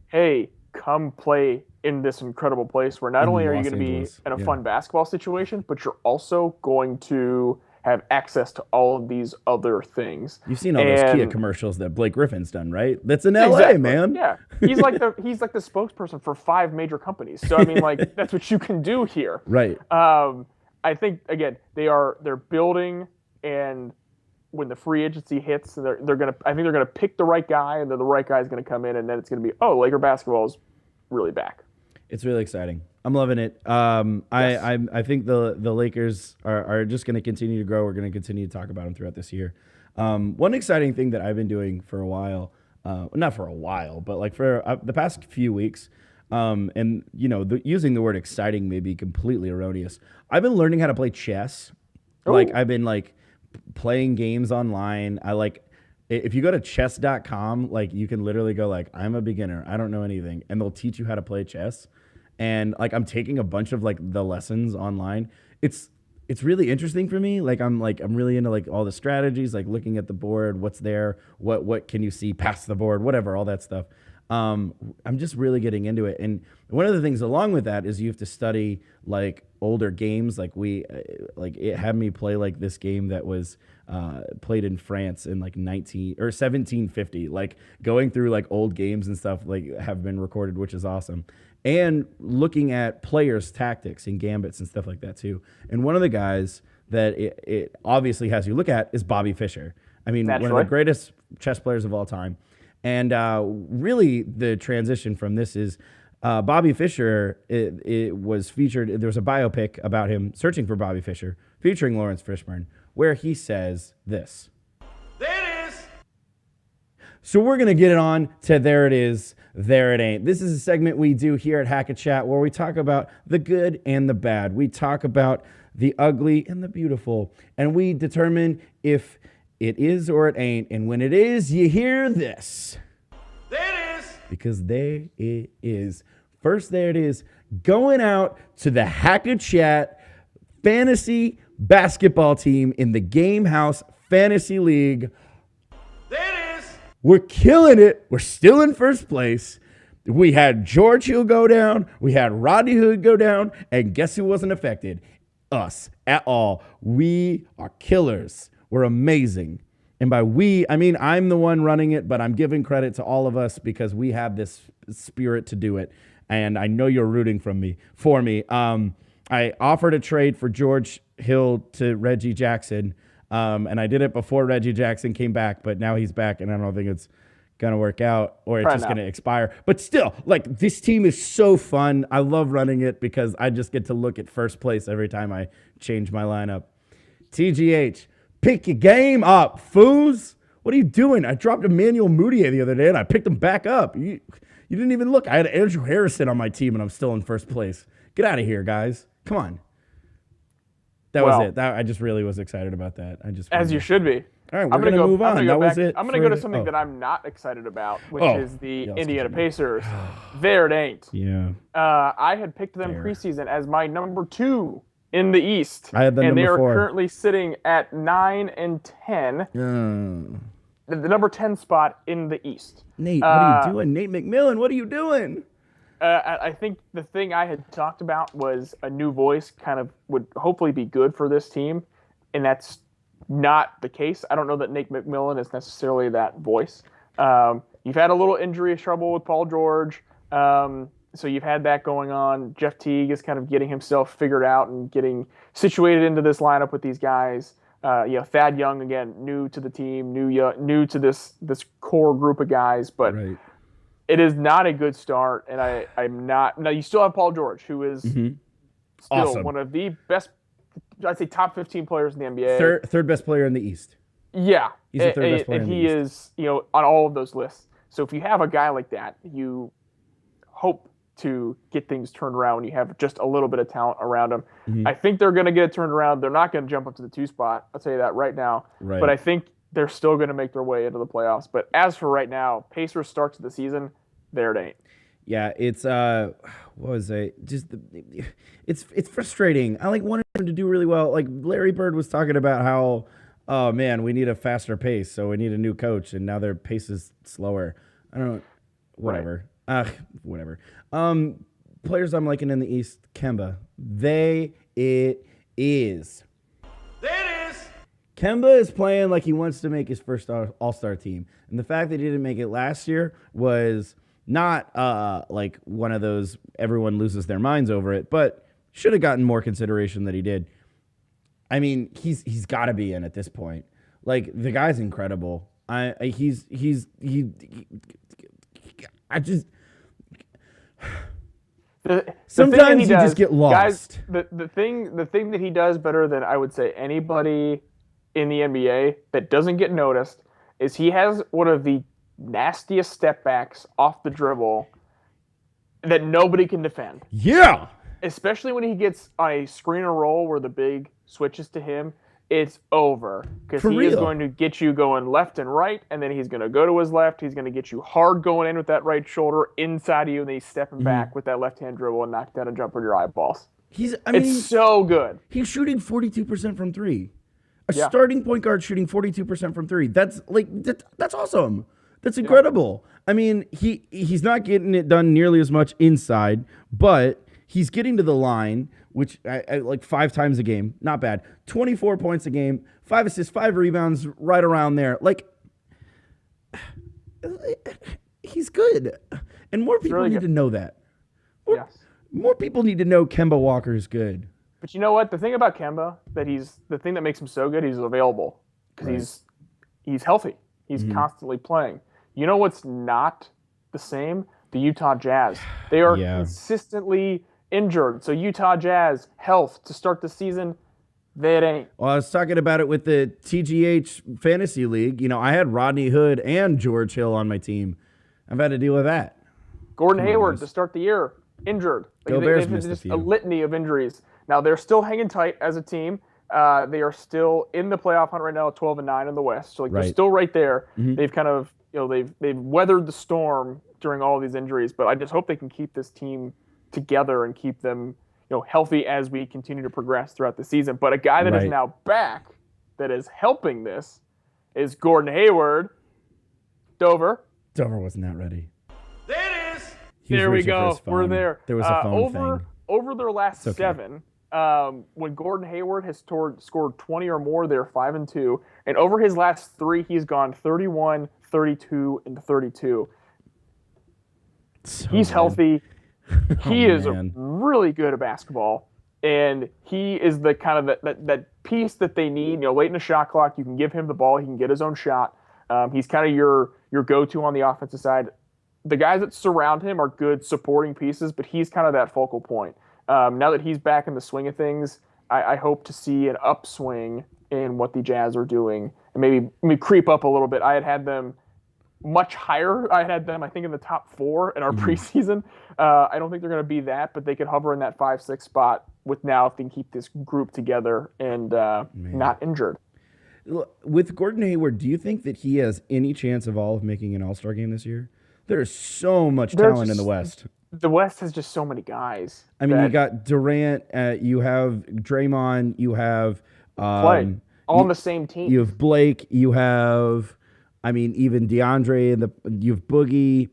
S2: Hey, come play in this incredible place where not only are you going to be in a fun basketball situation, but you're also going to have access to all of these other things.
S1: You've seen all those Kia commercials that Blake Griffin's done, right? That's in LA, man.
S2: Yeah, he's like the spokesperson for 5 major companies. So I mean, like that's what you can do here,
S1: right?
S2: I think again they're building, and when the free agency hits, I think they're gonna pick the right guy, and then the right guy is gonna come in, and then it's gonna be Laker basketball is really back.
S1: It's really exciting. I'm loving it. I think the Lakers are just going to continue to grow. We're going to continue to talk about them throughout this year. One exciting thing that I've been doing for a while, not for a while, but like for the past few weeks, and you know, using the word exciting may be completely erroneous. I've been learning how to play chess. Ooh. Like I've been like playing games online. If you go to chess.com, like you can literally go like, I'm a beginner, I don't know anything, and they'll teach you how to play chess. And like I'm taking a bunch of like the lessons online. It's really interesting for me. Like I'm really into like all the strategies, like looking at the board, what's there, what can you see past the board, whatever, all that stuff. I'm just really getting into it. And one of the things along with that is you have to study like older games. Like it had me play like this game that was played in France in like 1750, like going through like old games and stuff like have been recorded, which is awesome. And looking at players' tactics and gambits and stuff like that too. And one of the guys that it obviously has you look at is Bobby Fischer. I mean, One of the greatest chess players of all time. And really the transition from this is Bobby Fischer, it was featured, there was a biopic about him, Searching for Bobby Fischer, featuring Lawrence Fishburne, where he says this. There it is! So we're going to get it on to There It Is, There It Ain't. This is a segment we do here at Hack a Chat where we talk about the good and the bad. We talk about the ugly and the beautiful. And we determine if it is or it ain't. And when it is, you hear this. There it is. Because there it is. First, there it is. Going out to the Hack a Chat fantasy basketball team in the Game House Fantasy League. There it is. We're killing it. We're still in first place. We had George Hill go down. We had Rodney Hood go down. And guess who wasn't affected? Us at all. We are killers. We're amazing. And by we, I mean I'm the one running it, but I'm giving credit to all of us because we have this spirit to do it. And I know you're rooting for me. I offered a trade for George Hill to Reggie Jackson. And I did it before Reggie Jackson came back, but now he's back, and I don't think it's going to work out or it's just going to expire. But still, like, this team is so fun. I love running it because I just get to look at first place every time I change my lineup. TGH, pick your game up, foos. What are you doing? I dropped Emmanuel Mudiay the other day, and I picked him back up. You didn't even look. I had Andrew Harrison on my team, and I'm still in first place. Get out of here, guys. Come on. That was it. I just really was excited about that.
S2: As you should be.
S1: All right, we're going to move on. That was it.
S2: I'm going to go to something that I'm not excited about, which is the Indiana Pacers. There it ain't.
S1: Yeah.
S2: I had picked them preseason as my number 2 in the East.
S1: I had them
S2: and
S1: number 4.
S2: And they are currently sitting at 9 and 10. The number 10 spot in the East.
S1: Nate, what are you doing? Nate McMillan, what are you doing?
S2: I think the thing I had talked about was a new voice kind of would hopefully be good for this team, and that's not the case. I don't know that Nate McMillan is necessarily that voice. You've had a little injury trouble with Paul George, so you've had that going on. Jeff Teague is kind of getting himself figured out and getting situated into this lineup with these guys. Thad Young, again, new to the team, new to this core group of guys, but it is not a good start, and I'm not. Now, you still have Paul George, who is still one of the best, I'd say top 15 players in the NBA.
S1: Third best player in the East.
S2: Yeah.
S1: He's the third best player in the East.
S2: And he is, on all of those lists. So if you have a guy like that, you hope to get things turned around when you have just a little bit of talent around them. I think they're going to get it turned around. They're not going to jump up to the 2 spot. I'll tell you that right now.
S1: Right.
S2: But I think they're still going to make their way into the playoffs. But as for right now, Pacers start to the season, there it ain't.
S1: Yeah, it's what was it? Just it's frustrating. I wanted them to do really well. Like Larry Bird was talking about how, oh man, we need a faster pace, so we need a new coach, and now their pace is slower. I don't know, whatever. Whatever. Players I'm liking in the East, Kemba. It is. Kemba is playing like he wants to make his first All-Star team. And the fact that he didn't make it last year was not like one of those everyone loses their minds over it, but should have gotten more consideration than he did. I mean, he's got to be in at this point. Like, the guy's incredible. Sometimes you just get lost.
S2: Guys, the thing that he does better than I would say anybody in the NBA that doesn't get noticed is he has one of the nastiest step backs off the dribble that nobody can defend.
S1: Yeah.
S2: Especially when he gets on a screen or roll where the big switches to him, it's over. Because he is going to get you going left and right, and then he's going to go to his left. He's going to get you hard going in with that right shoulder inside of you, and then he's stepping back with that left-hand dribble and knock down a jumper in your eyeballs. It's so good.
S1: He's shooting 42% from 3. Starting point guard shooting 42% from 3. That's awesome. That's incredible. I mean, he's not getting it done nearly as much inside, but he's getting to the line, which I like 5 times a game. Not bad. 24 points a game, 5 assists, 5 rebounds, right around there. Like, he's good. And more people need to know that. More people need to know Kemba Walker's good.
S2: But you know what? The thing about Kemba, the thing that makes him so good, he's available. Because he's healthy. He's constantly playing. You know what's not the same? The Utah Jazz. They are consistently injured. So Utah Jazz, health to start the season, they ain't.
S1: Well, I was talking about it with the TGH Fantasy League. You know, I had Rodney Hood and George Hill on my team. I've had to deal with that.
S2: Gordon Hayward to start the year, injured.
S1: Bears missed
S2: just a litany of injuries. Now, they're still hanging tight as a team. They are still in the playoff hunt right now at 12-9 in the West. So they're still right there. They've kind of, they've weathered the storm during all of these injuries, but I just hope they can keep this team together and keep them, healthy as we continue to progress throughout the season. But a guy that is now back, that is helping this, is Gordon Hayward. Dover
S1: wasn't that ready.
S2: There it is. There we go. We're there.
S1: There was a phone thing.
S2: Over their last 7, when Gordon Hayward has scored 20 or more, they're 5-2. And over his last 3, he's gone 31, 32, and 32. He's healthy. He is really good at basketball. And he is the kind of that piece that they need. Late in the shot clock, you can give him the ball. He can get his own shot. He's kind of your go-to on the offensive side. The guys that surround him are good supporting pieces, but he's kind of that focal point. Now that he's back in the swing of things, I hope to see an upswing in what the Jazz are doing and maybe creep up a little bit. I had them much higher. I had them, I think, in the top 4 in our preseason. I don't think they're going to be that, but they could hover in that 5-6 spot with now if they can keep this group together and not injured.
S1: With Gordon Hayward, do you think that he has any chance of making an All-Star game this year? There's so much talent in the West.
S2: The West has just so many guys.
S1: I mean, you got Durant, you have Draymond, you have
S2: all on the same team.
S1: You have Blake, you have, even DeAndre, and you have Boogie.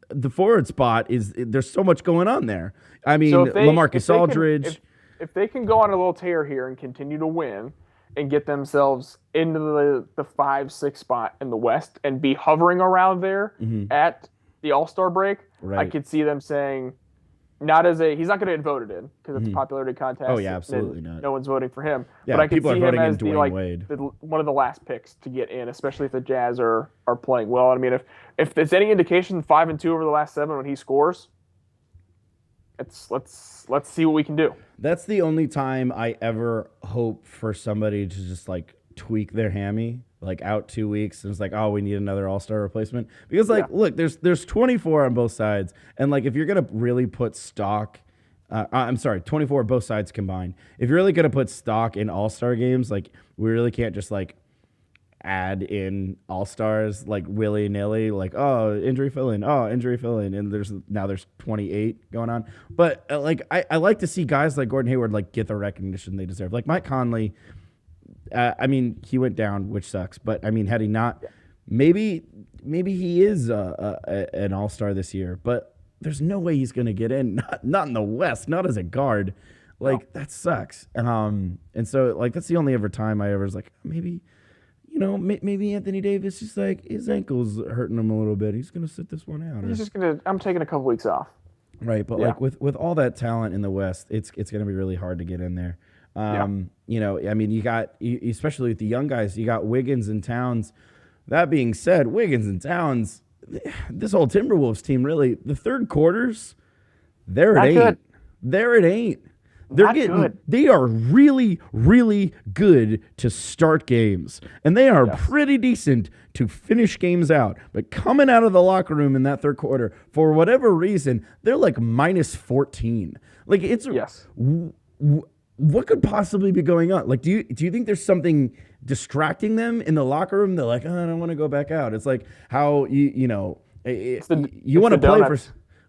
S1: The forward spot there's so much going on there. LaMarcus Aldridge.
S2: If they can go on a little tear here and continue to win and get themselves into the 5-6 spot in the West and be hovering around there at the All-Star break, right. I could see them saying, he's not going to get voted in because it's a popularity contest.
S1: Oh, yeah, absolutely not.
S2: No one's voting for him.
S1: Yeah,
S2: but I could see him as
S1: Wade.
S2: One of the last picks to get in, especially if the Jazz are playing well. If there's any indication, 5-2 over the last 7 when he scores, let's see what we can do.
S1: That's the only time I ever hope for somebody to just tweak their hammy, out 2 weeks, and it's we need another All-Star replacement. Because look, there's 24 on both sides, and if you're gonna really put stock, 24 both sides combined. If you're really gonna put stock in All-Star games, we really can't just add in All-Stars willy-nilly, injury fill-in, and there's 28 going on. But I like to see guys like Gordon Hayward get the recognition they deserve. Mike Conley, he went down, which sucks. But had he not, maybe he is an All-Star this year. But there's no way he's gonna get in. Not in the West. Not as a guard. That sucks. And so that's the only ever time I ever was maybe. Maybe Anthony Davis just his ankle's hurting him a little bit. He's gonna sit this one out.
S2: I'm taking a couple weeks off.
S1: Right, but with all that talent in the West, it's gonna be really hard to get in there. You got, especially with the young guys, you got Wiggins and Towns. That being said, Wiggins and Towns, this whole Timberwolves team, really, the third quarters, there it ain't. There it ain't. They are really, really good to start games. And they are pretty decent to finish games out. But coming out of the locker room in that third quarter, for whatever reason, they're minus 14. What could possibly be going on? Do you think there's something distracting them in the locker room? They're I don't want to go back out. It's how you want to play for.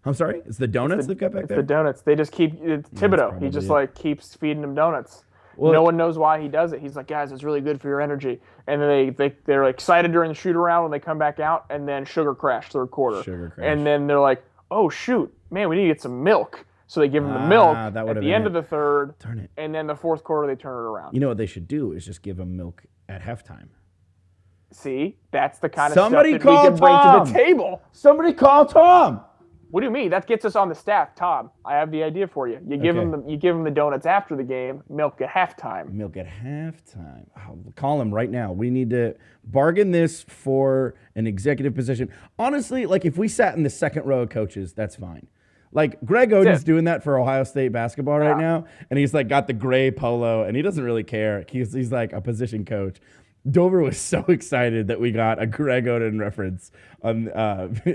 S1: I'm sorry? It's the donuts they've got back there?
S2: It's the donuts. They just keep – Thibodeau. He just, keeps feeding them donuts. Well, no one knows why he does it. He's guys, it's really good for your energy. And then they're excited during the shoot-around when they come back out, and then sugar crash third quarter. And then they're oh, shoot. Man, we need to get some milk. So they give him the milk at the end of the third.
S1: Darn it.
S2: And then the fourth quarter, they turn it around.
S1: You know what they should do is just give them milk at halftime.
S2: See? That's the kind of stuff that we can bring to the table.
S1: Somebody call Tom.
S2: What do you mean? That gets us on the staff, Tom. I have the idea for you. You give him the donuts after the game, milk at halftime.
S1: Milk at halftime. I'll call him right now. We need to bargain this for an executive position. Honestly, if we sat in the second row of coaches, that's fine. Greg Oden's doing that for Ohio State basketball right now, and he's got the gray polo, and he doesn't really care. He's a position coach. Dover was so excited that we got a Greg Oden reference on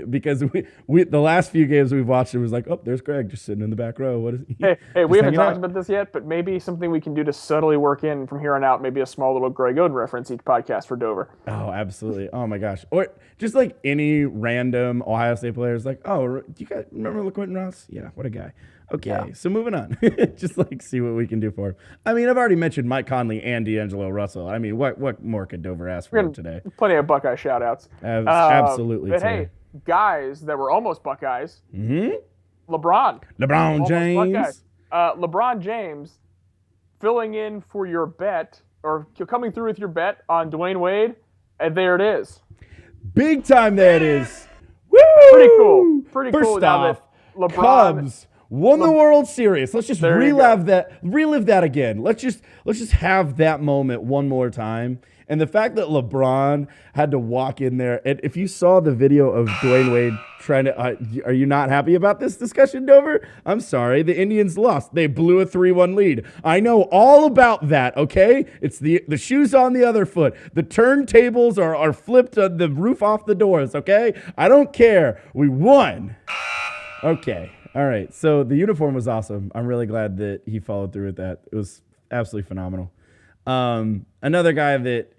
S1: because we the last few games we've watched, it was there's Greg just sitting in the back row. What is he?
S2: Hey, we haven't talked about this yet, but maybe something we can do to subtly work in from here on out, maybe a small little Greg Oden reference each podcast for Dover.
S1: Oh, absolutely. Oh my gosh. Or just any random Ohio State players do you guys remember LaQuentin Ross? Yeah, what a guy. Okay, so moving on. Just see what we can do for him. I've already mentioned Mike Conley and D'Angelo Russell. What more could Dover ask for today?
S2: Plenty of Buckeye shout-outs.
S1: Absolutely.
S2: But hey, guys that were almost Buckeyes. Mm-hmm. LeBron
S1: James.
S2: LeBron James filling in for your bet, or coming through with your bet on Dwayne Wade, and there it is.
S1: Big time there it is.
S2: Woo! Pretty cool.
S1: First off, LeBron, Cubs Won the World Series. Let's just
S2: There you
S1: relive that again. Let's just have that moment one more time. And the fact that LeBron had to walk in there, and if you saw the video of Dwayne Wade trying to, are you not happy about this discussion, Dover? I'm sorry, the Indians lost. They blew a 3-1 lead. I know all about that, okay? It's the shoes on the other foot. The turntables are flipped, the roof off the doors, okay? I don't care. We won. Okay, all right. So the uniform was awesome. I'm really glad that he followed through with that. It was absolutely phenomenal. Another guy that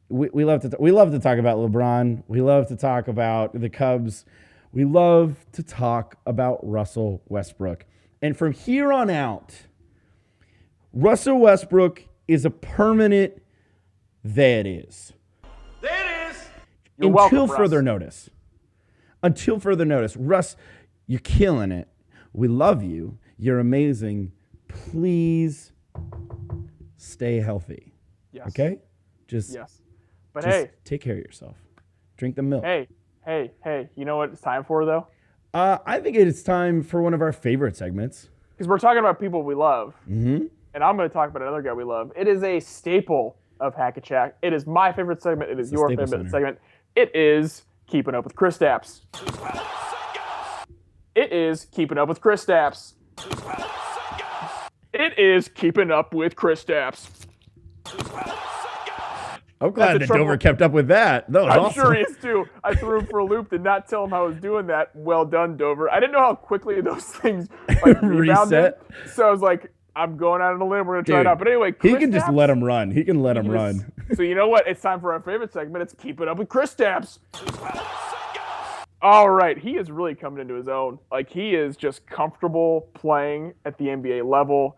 S1: we love to talk about LeBron. We love to talk about the Cubs. We love to talk about Russell Westbrook. And from here on out, Russell Westbrook is a permanent there it is.
S2: There it is.
S1: Until further notice. Until further notice. Russ, you're killing it. We love you. You're amazing. Please stay healthy.
S2: Yes.
S1: Okay?
S2: Yes. But
S1: just
S2: hey,
S1: take care of yourself. Drink the milk.
S2: Hey. You know what it's time for, though?
S1: I think it's time for one of our favorite segments.
S2: Because we're talking about people we love.
S1: Mm-hmm.
S2: And I'm going to talk about another guy we love. It is a staple of Hack a Chat. It is my favorite segment. It is your favorite segment. It is Keeping Up with Chris Stapps. It is Keeping Up with Chris Stapps. It is Keeping Up with Chris Stapps.
S1: I'm glad that Dover kept up with that. That was
S2: I'm
S1: awesome.
S2: sure he is too. I threw him for a loop, did not tell him how I was doing that. Well done, Dover. I didn't know how quickly those things
S1: reset.
S2: So I was like, I'm going out on a limb. We're going to try it out. But anyway, Chris
S1: he can just
S2: Stapps,
S1: let him run. He can let him run.
S2: So you know what? It's time for our favorite segment. It's Keep It Up with Chris Stapps. All right. He is really coming into his own. Like, he is just comfortable playing at the NBA level.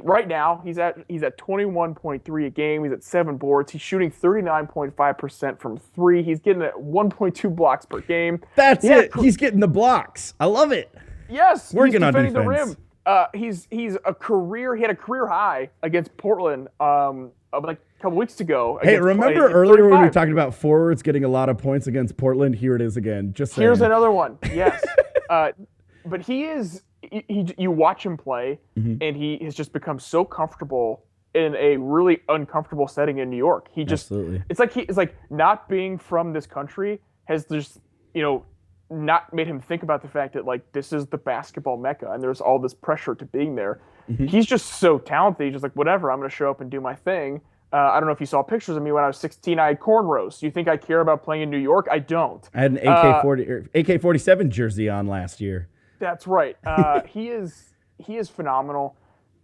S2: Right now, he's at 21.3 a game. He's at 7 boards. He's shooting 39.5% from 3. He's getting at 1.2 blocks per game.
S1: That's it. He's getting the blocks. I love it.
S2: Yes.
S1: Working on
S2: defending
S1: defense.
S2: the rim. He had a career high against Portland like a couple weeks ago.
S1: Hey, remember earlier when we were talking about forwards getting a lot of points against Portland? Here it is again. Just saying.
S2: Here's another one. Yes. But he is. You watch him play, and he has just become so comfortable in a really uncomfortable setting in New York. He just,
S1: Absolutely.
S2: It's like not being from this country has just, not made him think about the fact that, like, this is the basketball mecca and there's all this pressure to being there. He's just so talented. He's just like, whatever, I'm going to show up and do my thing. I don't know if you saw pictures of me when I was 16. I had cornrows. You think I care about playing in New York? I don't.
S1: I had an AK-47 jersey on last year.
S2: That's right. He is phenomenal.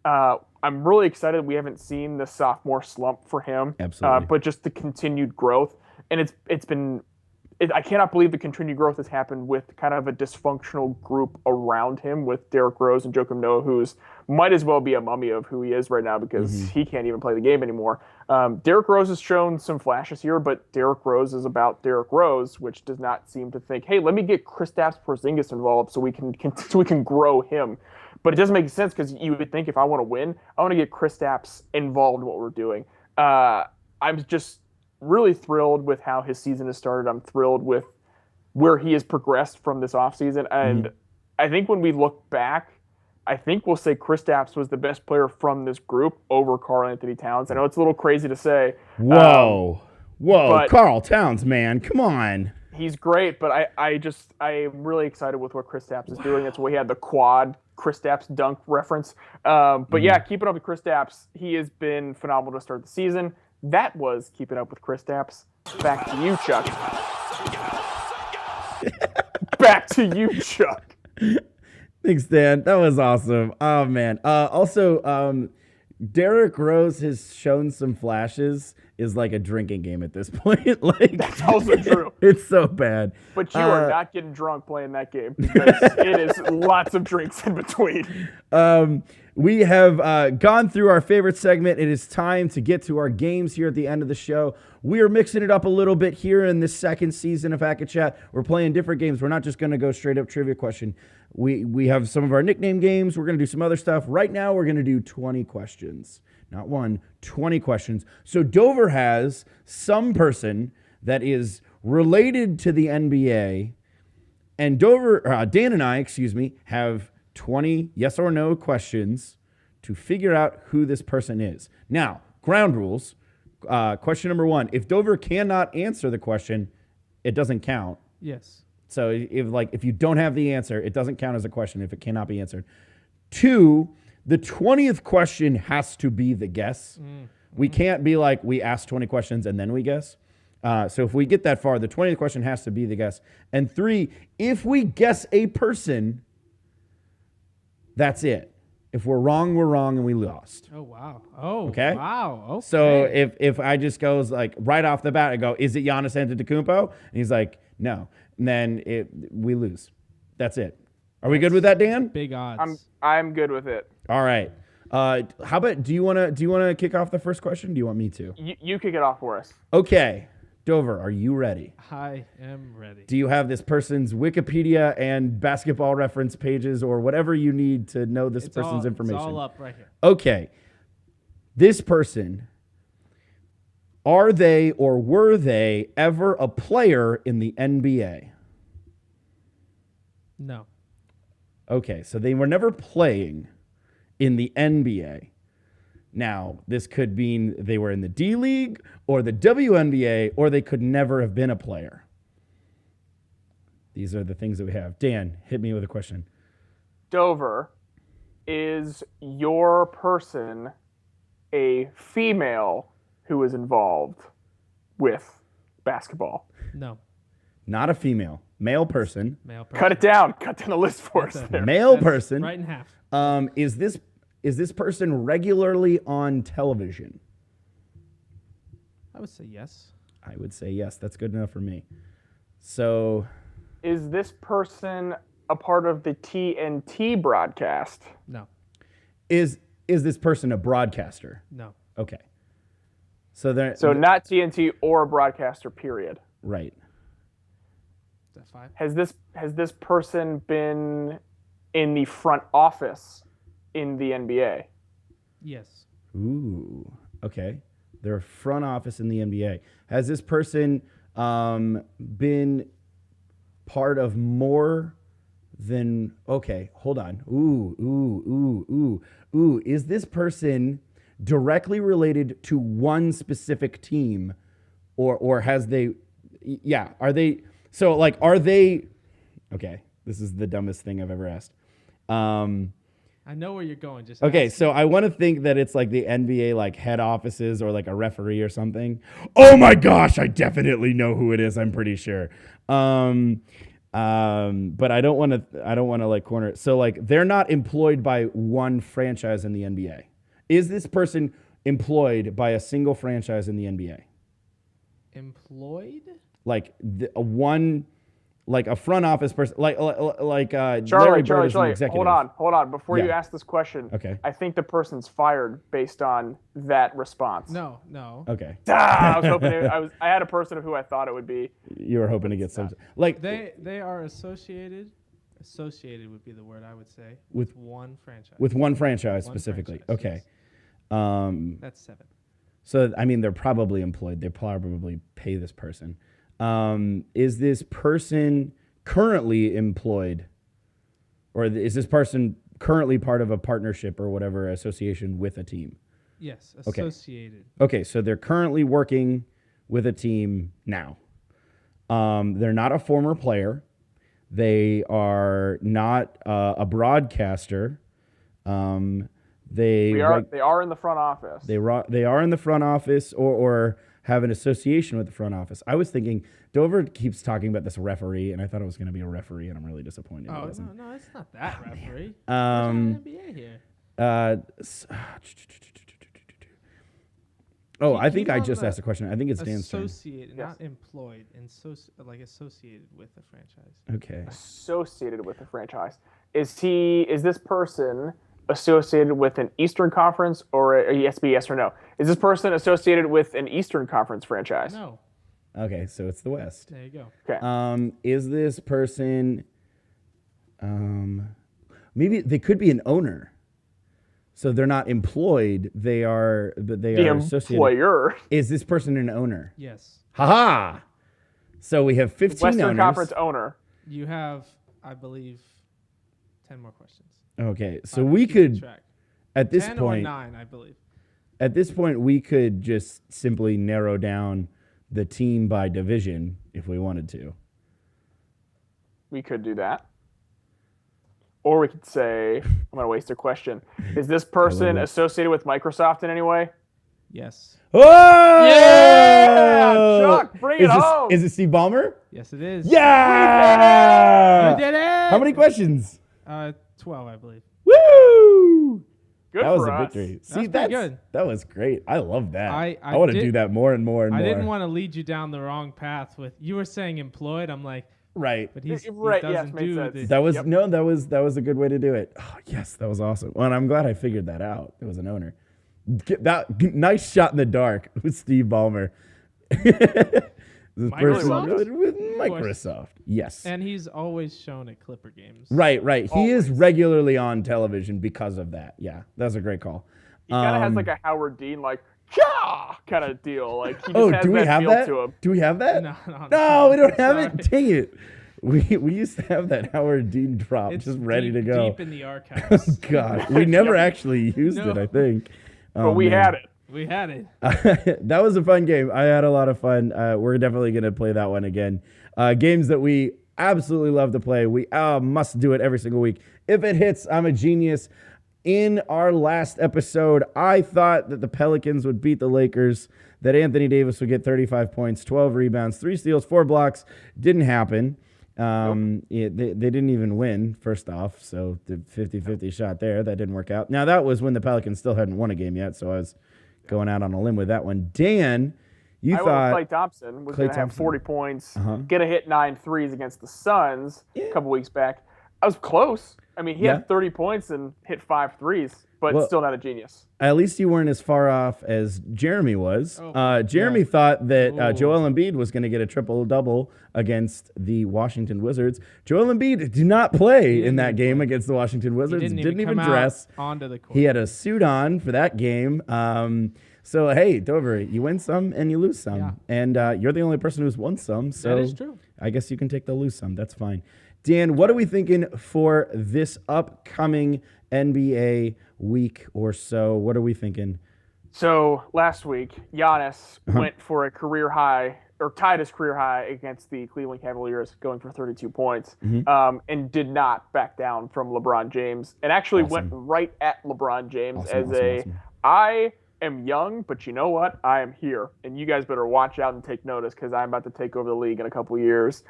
S2: I'm really excited we haven't seen the sophomore slump for him.
S1: Absolutely.
S2: But just the continued growth. And it's been I cannot believe the continued growth has happened with kind of a dysfunctional group around him with Derrick Rose and Joakim Noah, who's might as well be a mummy of who he is right now because he can't even play the game anymore. Derrick Rose has shown some flashes here, but Derrick Rose is about Derrick Rose, which does not seem to think, hey, let me get Kristaps Porzingis involved so we can grow him. But it doesn't make sense because you would think if I want to win, I want to get Kristaps involved in what we're doing. I'm just really thrilled with how his season has started. I'm thrilled with where he has progressed from this offseason. And I think when we look back, I think we'll say Kristaps was the best player from this group over Karl Anthony Towns. I know it's a little crazy to say.
S1: Whoa, Karl Towns, man, come on.
S2: He's great, but I'm really excited with what Kristaps is doing. That's why he had the quad Kristaps dunk reference. But yeah, keep it up with Kristaps. He has been phenomenal to start the season. That was Keeping Up with Kristaps. Back to you, Chuck. Back to you, Chuck.
S1: Thanks, Dan. That was awesome. Oh, man. Also, Derrick Rose has shown some flashes is like a drinking game at this point. Like,
S2: that's also true.
S1: It's so bad.
S2: But you are not getting drunk playing that game because it is lots of drinks in between.
S1: We have gone through our favorite segment. It is time to get to our games here at the end of the show. We are mixing it up a little bit here in this second season of Hack a Chat. We're playing different games. We're not just going to go straight up trivia question. We have some of our nickname games. We're going to do some other stuff. Right now, we're going to do 20 questions. Not one, 20 questions. So Dover has some person that is related to the NBA, and Dan and I, have 20 yes or no questions to figure out who this person is. Now, ground rules. Question number 1. If Dover cannot answer the question, it doesn't count.
S3: Yes.
S1: So if you don't have the answer, it doesn't count as a question if it cannot be answered. 2, the 20th question has to be the guess. We can't be like, we ask 20 questions and then we guess. So if we get that far, the 20th question has to be the guess. And 3, if we guess a person, that's it. If we're wrong, we're wrong and we lost.
S3: Oh, wow. Oh,
S1: Okay.
S3: Wow. Okay.
S1: So if I just goes like right off the bat, I go, is it Giannis Antetokounmpo? And he's like, no. And then we lose. That's it. Are we good with that, Dan?
S3: Big odds.
S2: I'm good with it.
S1: All right. How about do you want to kick off the first question? Do you want me to?
S2: You kick it off for us.
S1: Okay. Dover, are you ready?
S3: I am ready.
S1: Do you have this person's Wikipedia and basketball reference pages or whatever you need to know this person's information?
S3: It's all up right here.
S1: Okay. This person, are they or were they ever a player in the NBA?
S3: No.
S1: Okay, so they were never playing in the NBA. Now, this could mean they were in the D League or the WNBA, or they could never have been a player. These are the things that we have. Dan, hit me with a question.
S2: Dover, is your person a female who is involved with basketball?
S3: No.
S1: Not a female. Male person.
S3: Male person.
S2: Cut it down. Cut down the list for us
S3: That's it.
S2: there.
S1: Male
S3: That's
S1: person.
S3: right in half.
S1: Is this person regularly on television?
S3: I would say yes.
S1: I would say yes. That's good enough for me. So,
S2: Is this person a part of the TNT broadcast?
S3: No.
S1: is this person a broadcaster?
S3: No.
S1: Okay. So
S2: not TNT or a broadcaster, period.
S1: right.
S3: Is that 5?
S2: Has this person been in the front office in the NBA?
S3: Yes.
S1: Ooh. Okay. They're a front office in the NBA. Has this person been part of more than? Okay. Hold on. Ooh. Is this person directly related to one specific team, or has they? Yeah. Are they? So like, are they? Okay. This is the dumbest thing I've ever asked.
S3: I know where you're going. Just
S1: Okay,
S3: ask
S1: so I want to think that it's like the NBA like head offices or like a referee or something. Oh my gosh, I definitely know who it is. I'm pretty sure. But I don't want to like corner it. So like they're not employed by one franchise in the NBA. Is this person employed by a single franchise in the NBA?
S3: Employed?
S1: Like a front office person, like Larry
S2: Charlie,
S1: Bird is an
S2: Charlie,
S1: executive.
S2: hold on. Before you
S1: Yeah.
S2: ask this question,
S1: Okay.
S2: I think the person's fired based on that response.
S3: No.
S1: Okay,
S2: I was hoping I had a person of who I thought it would be.
S1: you were hoping to get some like
S3: They are associated. Associated would be the word I would say
S1: With-
S3: one franchise.
S1: with one franchise
S3: One
S1: specifically.
S3: franchise,
S1: Okay.
S3: That's 7.
S1: So, I mean, they're probably employed. They probably pay this person. Is this person currently employed? Or is this person currently part of a partnership or whatever association with a team?
S3: Yes,
S1: Okay.
S3: associated.
S1: Okay, so they're currently working with a team now. They're not a former player. They are not a broadcaster. They
S2: are in the front office.
S1: They are in the front office or have an association with the front office. I was thinking, Dover keeps talking about this referee, and I thought it was going to be a referee, and I'm really disappointed.
S3: Oh,
S1: it wasn't.
S3: no, it's not that referee.
S1: Um,
S3: There's no NBA here.
S1: I think
S3: keep
S1: I
S3: on
S1: just
S3: the
S1: asked a question. I think it's Dan's turn.
S3: Associated,
S2: Yes.
S3: not employed, like associated with the franchise.
S1: Okay.
S2: Associated with the franchise. Is this person associated with an Eastern Conference or he has to be yes or no? Is this person associated with an Eastern Conference franchise?
S3: No.
S1: Okay, so it's the West.
S3: There you go.
S2: Okay.
S1: Is this person? Maybe they could be an owner. So they're not employed. They are associated.
S2: Employer.
S1: Is this person an owner?
S3: Yes.
S1: Haha. So we have 15
S2: Western
S1: owners.
S2: Conference owner.
S3: You have, I believe, 10 more questions.
S1: Okay, so
S3: I'm
S1: we
S3: keeping
S1: could,
S3: track.
S1: at this
S3: 10
S1: point,
S3: or 9, I believe.
S1: at this point, we could just simply narrow down the team by division if we wanted to.
S2: We could do that. Or we could say, I'm going to waste a question. Is this person
S1: it.
S2: associated with Microsoft in any way?
S3: Yes.
S1: Oh!
S2: Yeah! Chuck, bring it home!
S1: Is it Steve Ballmer?
S3: Yes, it is.
S1: Yeah!
S3: You did it!
S1: How many questions?
S3: 12, I believe.
S1: Woo!
S2: Good
S1: That was
S2: for
S1: a
S2: us.
S1: victory.
S3: That's pretty good.
S1: That was great. I love that.
S3: I
S1: want to
S3: did-
S1: do that more and more and more.
S3: I didn't want to lead you down the wrong path with you were saying employed. I'm like,
S1: Right.
S3: but
S2: Right,
S3: he
S2: yes,
S3: doesn't
S2: made
S3: do
S2: sense.
S3: the
S1: That was that was a good way to do it. Oh, yes, that was awesome. Well, and I'm glad I figured that out. It was an owner. Nice shot in the dark with Steve Ballmer. This person
S3: Microsoft?
S1: with Microsoft. Yes.
S3: And he's always shown at Clipper games.
S1: Right. He is
S2: Always.
S1: regularly on television because of that. Yeah, that was a great call.
S2: He kind of has like a Howard Dean, like, "Kah!" kind of deal. Like, he just has
S1: do we
S2: that
S1: have
S2: feel
S1: that?
S2: to him.
S1: Do we have that?
S3: No,
S1: we don't have it.
S3: Sorry.
S1: Dang it. We used to have that Howard Dean drop
S3: It's
S1: just ready to
S3: deep,
S1: go.
S3: Deep in the archives.
S1: God, we never actually used it, I think.
S2: But we had it.
S3: We had it.
S1: That was a fun game. I had a lot of fun. We're definitely going to play that one again. Games that we absolutely love to play. We must do it every single week. If it hits, I'm a genius. In our last episode, I thought that the Pelicans would beat the Lakers, that Anthony Davis would get 35 points, 12 rebounds, 3 steals, 4 blocks. Didn't happen. They didn't even win, first off. So the 50-50 shot there, that didn't work out. Now, that was when the Pelicans still hadn't won a game yet, so I was going out on a limb with that one. Dan, you thought
S2: Klay Thompson was going to have
S1: Thompson.
S2: 40 points, get a hit 9 threes against the Suns a couple weeks back. I was close. I mean, he had 30 points and hit 5 threes, but still not a genius.
S1: At least you weren't as far off as Jeremy was. Jeremy thought that Joel Embiid was going to get a triple-double against the Washington Wizards. Joel Embiid did not play in that game against the Washington Wizards.
S3: He didn't even
S1: dress.
S3: onto the court.
S1: He had a suit on for that game. So, hey, Dover, you win some and you lose some.
S3: Yeah.
S1: And you're the only person who's won some. So
S3: That is true.
S1: I guess you can take the lose some. That's fine. Dan, what are we thinking for this upcoming NBA week or so? What are we thinking?
S2: So last week, Giannis went for a career high, or tied his career high against the Cleveland Cavaliers, going for 32 points, and did not back down from LeBron James, and actually went right at LeBron James I am young, but you know what? I am here, and you guys better watch out and take notice because I'm about to take over the league in a couple years.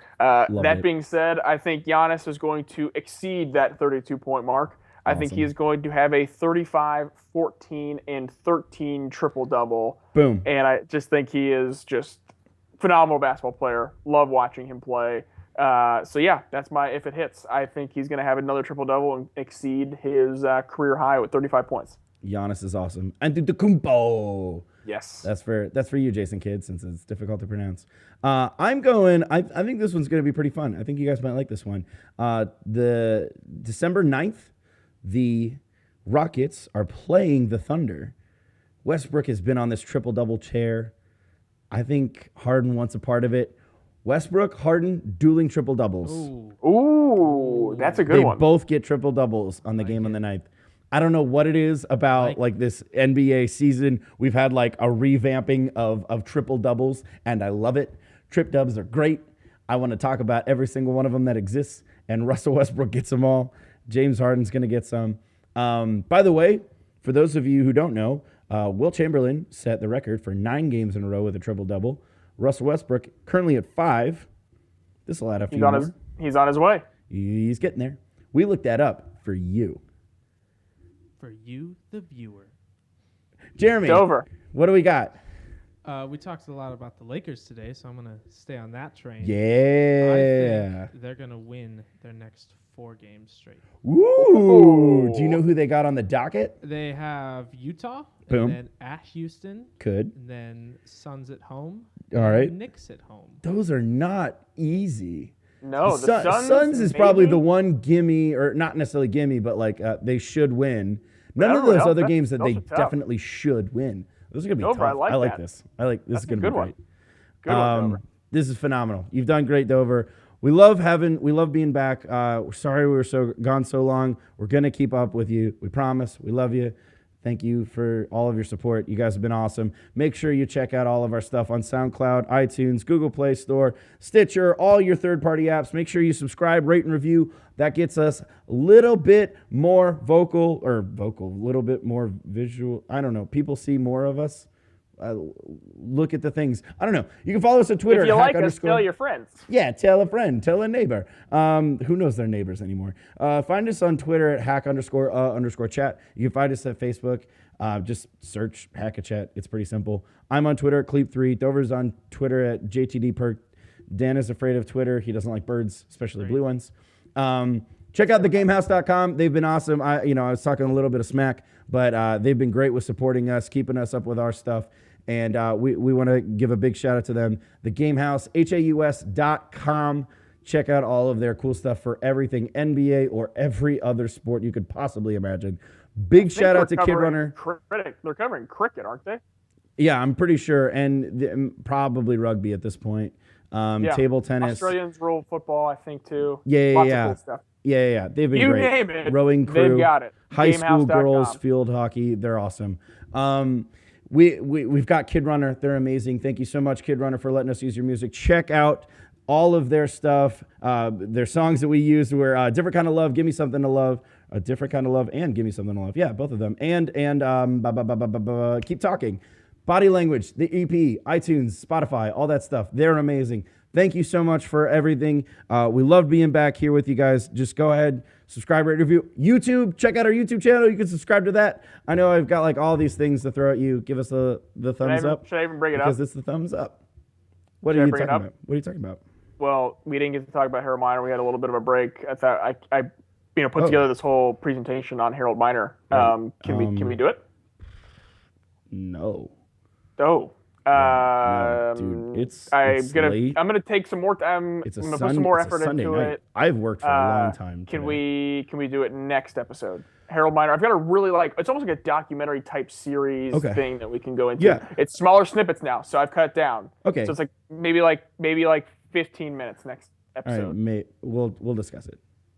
S2: Being said, I think Giannis is going to exceed that 32-point mark. I think he is going to have a 35, 14, and 13 triple-double.
S1: Boom.
S2: And I just think he is just phenomenal basketball player. Love watching him play. So, yeah, that's my if it hits. I think he's going to have another triple-double and exceed his career high with 35 points.
S1: Giannis is awesome. Antetokounmpo.
S2: Yes.
S1: That's for you, Jason Kidd, since it's difficult to pronounce. I'm going. I think this one's going to be pretty fun. I think you guys might like this one. The December 9th, the Rockets are playing the Thunder. Westbrook has been on this triple-double chair. I think Harden wants a part of it. Westbrook, Harden, dueling triple-doubles.
S2: Ooh, that's a good one.
S1: They both get triple-doubles on the game on the 9th. I don't know what it is about like this NBA season. We've had like a revamping of triple-doubles, and I love it. Trip-dubs are great. I want to talk about every single one of them that exists, and Russell Westbrook gets them all. James Harden's going to get some. By the way, for those of you who don't know, Will Chamberlain set the record for 9 games in a row with a triple-double. Russell Westbrook currently at 5. This will add a few more.
S2: He's on his way.
S1: He's getting there. We looked that up for you.
S3: For you, the viewer.
S1: Jeremy,
S2: Dover.
S1: what do we got?
S3: We talked a lot about the Lakers today, so I'm going to stay on that train.
S1: Yeah.
S3: I think they're going to win their next 4 games straight.
S1: Ooh. Do you know who they got on the docket?
S3: They have Utah,
S1: Boom.
S3: and then at Houston,
S1: Could.
S3: and then Suns at home,
S1: All right.
S3: and Knicks at home.
S1: Those are not easy.
S2: No, the
S1: Suns is probably
S2: maybe?
S1: the one gimme, or not necessarily gimme, but like they should win. None of
S2: Everyone
S1: those
S2: else,
S1: other games that
S2: those
S1: they
S2: are tough.
S1: definitely should win. Those are going to be
S2: Dover,
S1: tough.
S2: I like
S1: like
S2: that.
S1: this. This is going to be
S2: good one.
S1: great.
S2: Good one, Dover.
S1: This is phenomenal. You've done great, Dover. We love being back. We're sorry we were gone so long. We're going to keep up with you. We promise. We love you. Thank you for all of your support. You guys have been awesome. Make sure you check out all of our stuff on SoundCloud, iTunes, Google Play Store, Stitcher, all your third-party apps. Make sure you subscribe, rate, and review. That gets us a little bit more a little bit more visual. I don't know. People see more of us. Look at the things. I don't know. You can follow us on Twitter.
S2: If you
S1: at
S2: like us, tell your friends.
S1: Yeah, tell a friend, tell a neighbor. Who knows their neighbors anymore? Find us on Twitter at hack_chat. You can find us at Facebook. Just search Hack-A-Chat. It's pretty simple. I'm on Twitter at Cleep3. Dover's on Twitter at JTDPerk. Dan is afraid of Twitter. He doesn't like birds, especially blue ones. Check out thegamehouse.com. They've been awesome. I was talking a little bit of smack, but they've been great with supporting us, keeping us up with our stuff. And we want to give a big shout out to them. The Gamehouse, haus.com. Check out all of their cool stuff for everything NBA or every other sport you could possibly imagine. Big shout out to Kid Runner.
S2: They're covering cricket, aren't they?
S1: Yeah, I'm pretty sure. And probably rugby at this point. Table tennis.
S2: Australians rule football, I think, too.
S1: Yeah.
S2: Lots of cool stuff.
S1: Yeah. They've been
S2: you
S1: great.
S2: Name it.
S1: Rowing crew.
S2: They've got it.
S1: High school
S2: Gamehouse.com.
S1: girls field hockey. They're awesome. We've got Kid Runner. They're amazing. Thank you so much, Kid Runner, for letting us use your music. Check out all of their stuff. Their songs that we used were Different Kind of Love, Give Me Something to Love, A Different Kind of Love, and Give Me Something to Love. Yeah, both of them. And Keep Talking. Body Language, the EP, iTunes, Spotify, all that stuff. They're amazing. Thank you so much for everything. We love being back here with you guys. Just go ahead, subscribe, rate, review. YouTube, check out our YouTube channel. You can subscribe to that. I know I've got like all these things to throw at you. Give us the thumbs up.
S2: Should I even bring it
S1: because
S2: up?
S1: it's the thumbs up. What are you talking about? What are you talking about?
S2: Well, we didn't get to talk about Harold Miner. We had a little bit of a break. I thought I put together this whole presentation on Harold Miner.
S1: Right.
S2: Can we do it?
S1: No.
S2: Oh.
S1: No, dude, it's late.
S2: I'm gonna take some more time.
S1: It's
S2: I'm gonna put some more effort into it.
S1: I've worked for a long time.
S2: Can we do it next episode? Harold Miner. I've got a really it's almost like a documentary type series thing that we can go into.
S1: Yeah.
S2: It's smaller snippets now, so I've cut it down.
S1: Okay.
S2: So it's like maybe 15 minutes next episode.
S1: All right, we'll discuss it.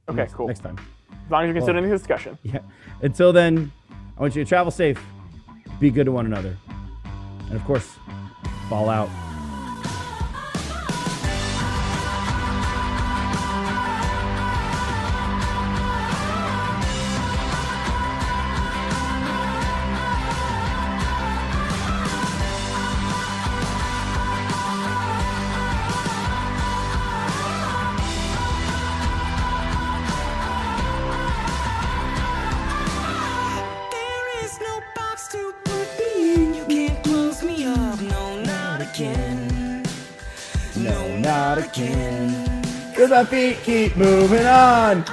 S2: Okay, cool.
S1: Next time.
S2: As long as you consider any discussion.
S1: Yeah. Until then, I want you to travel safe, be good to one another, and of course, fall out.
S5: There is no box to put me in. You can't close me up. No, not again.
S1: No, not again. 'Cause my feet keep moving on.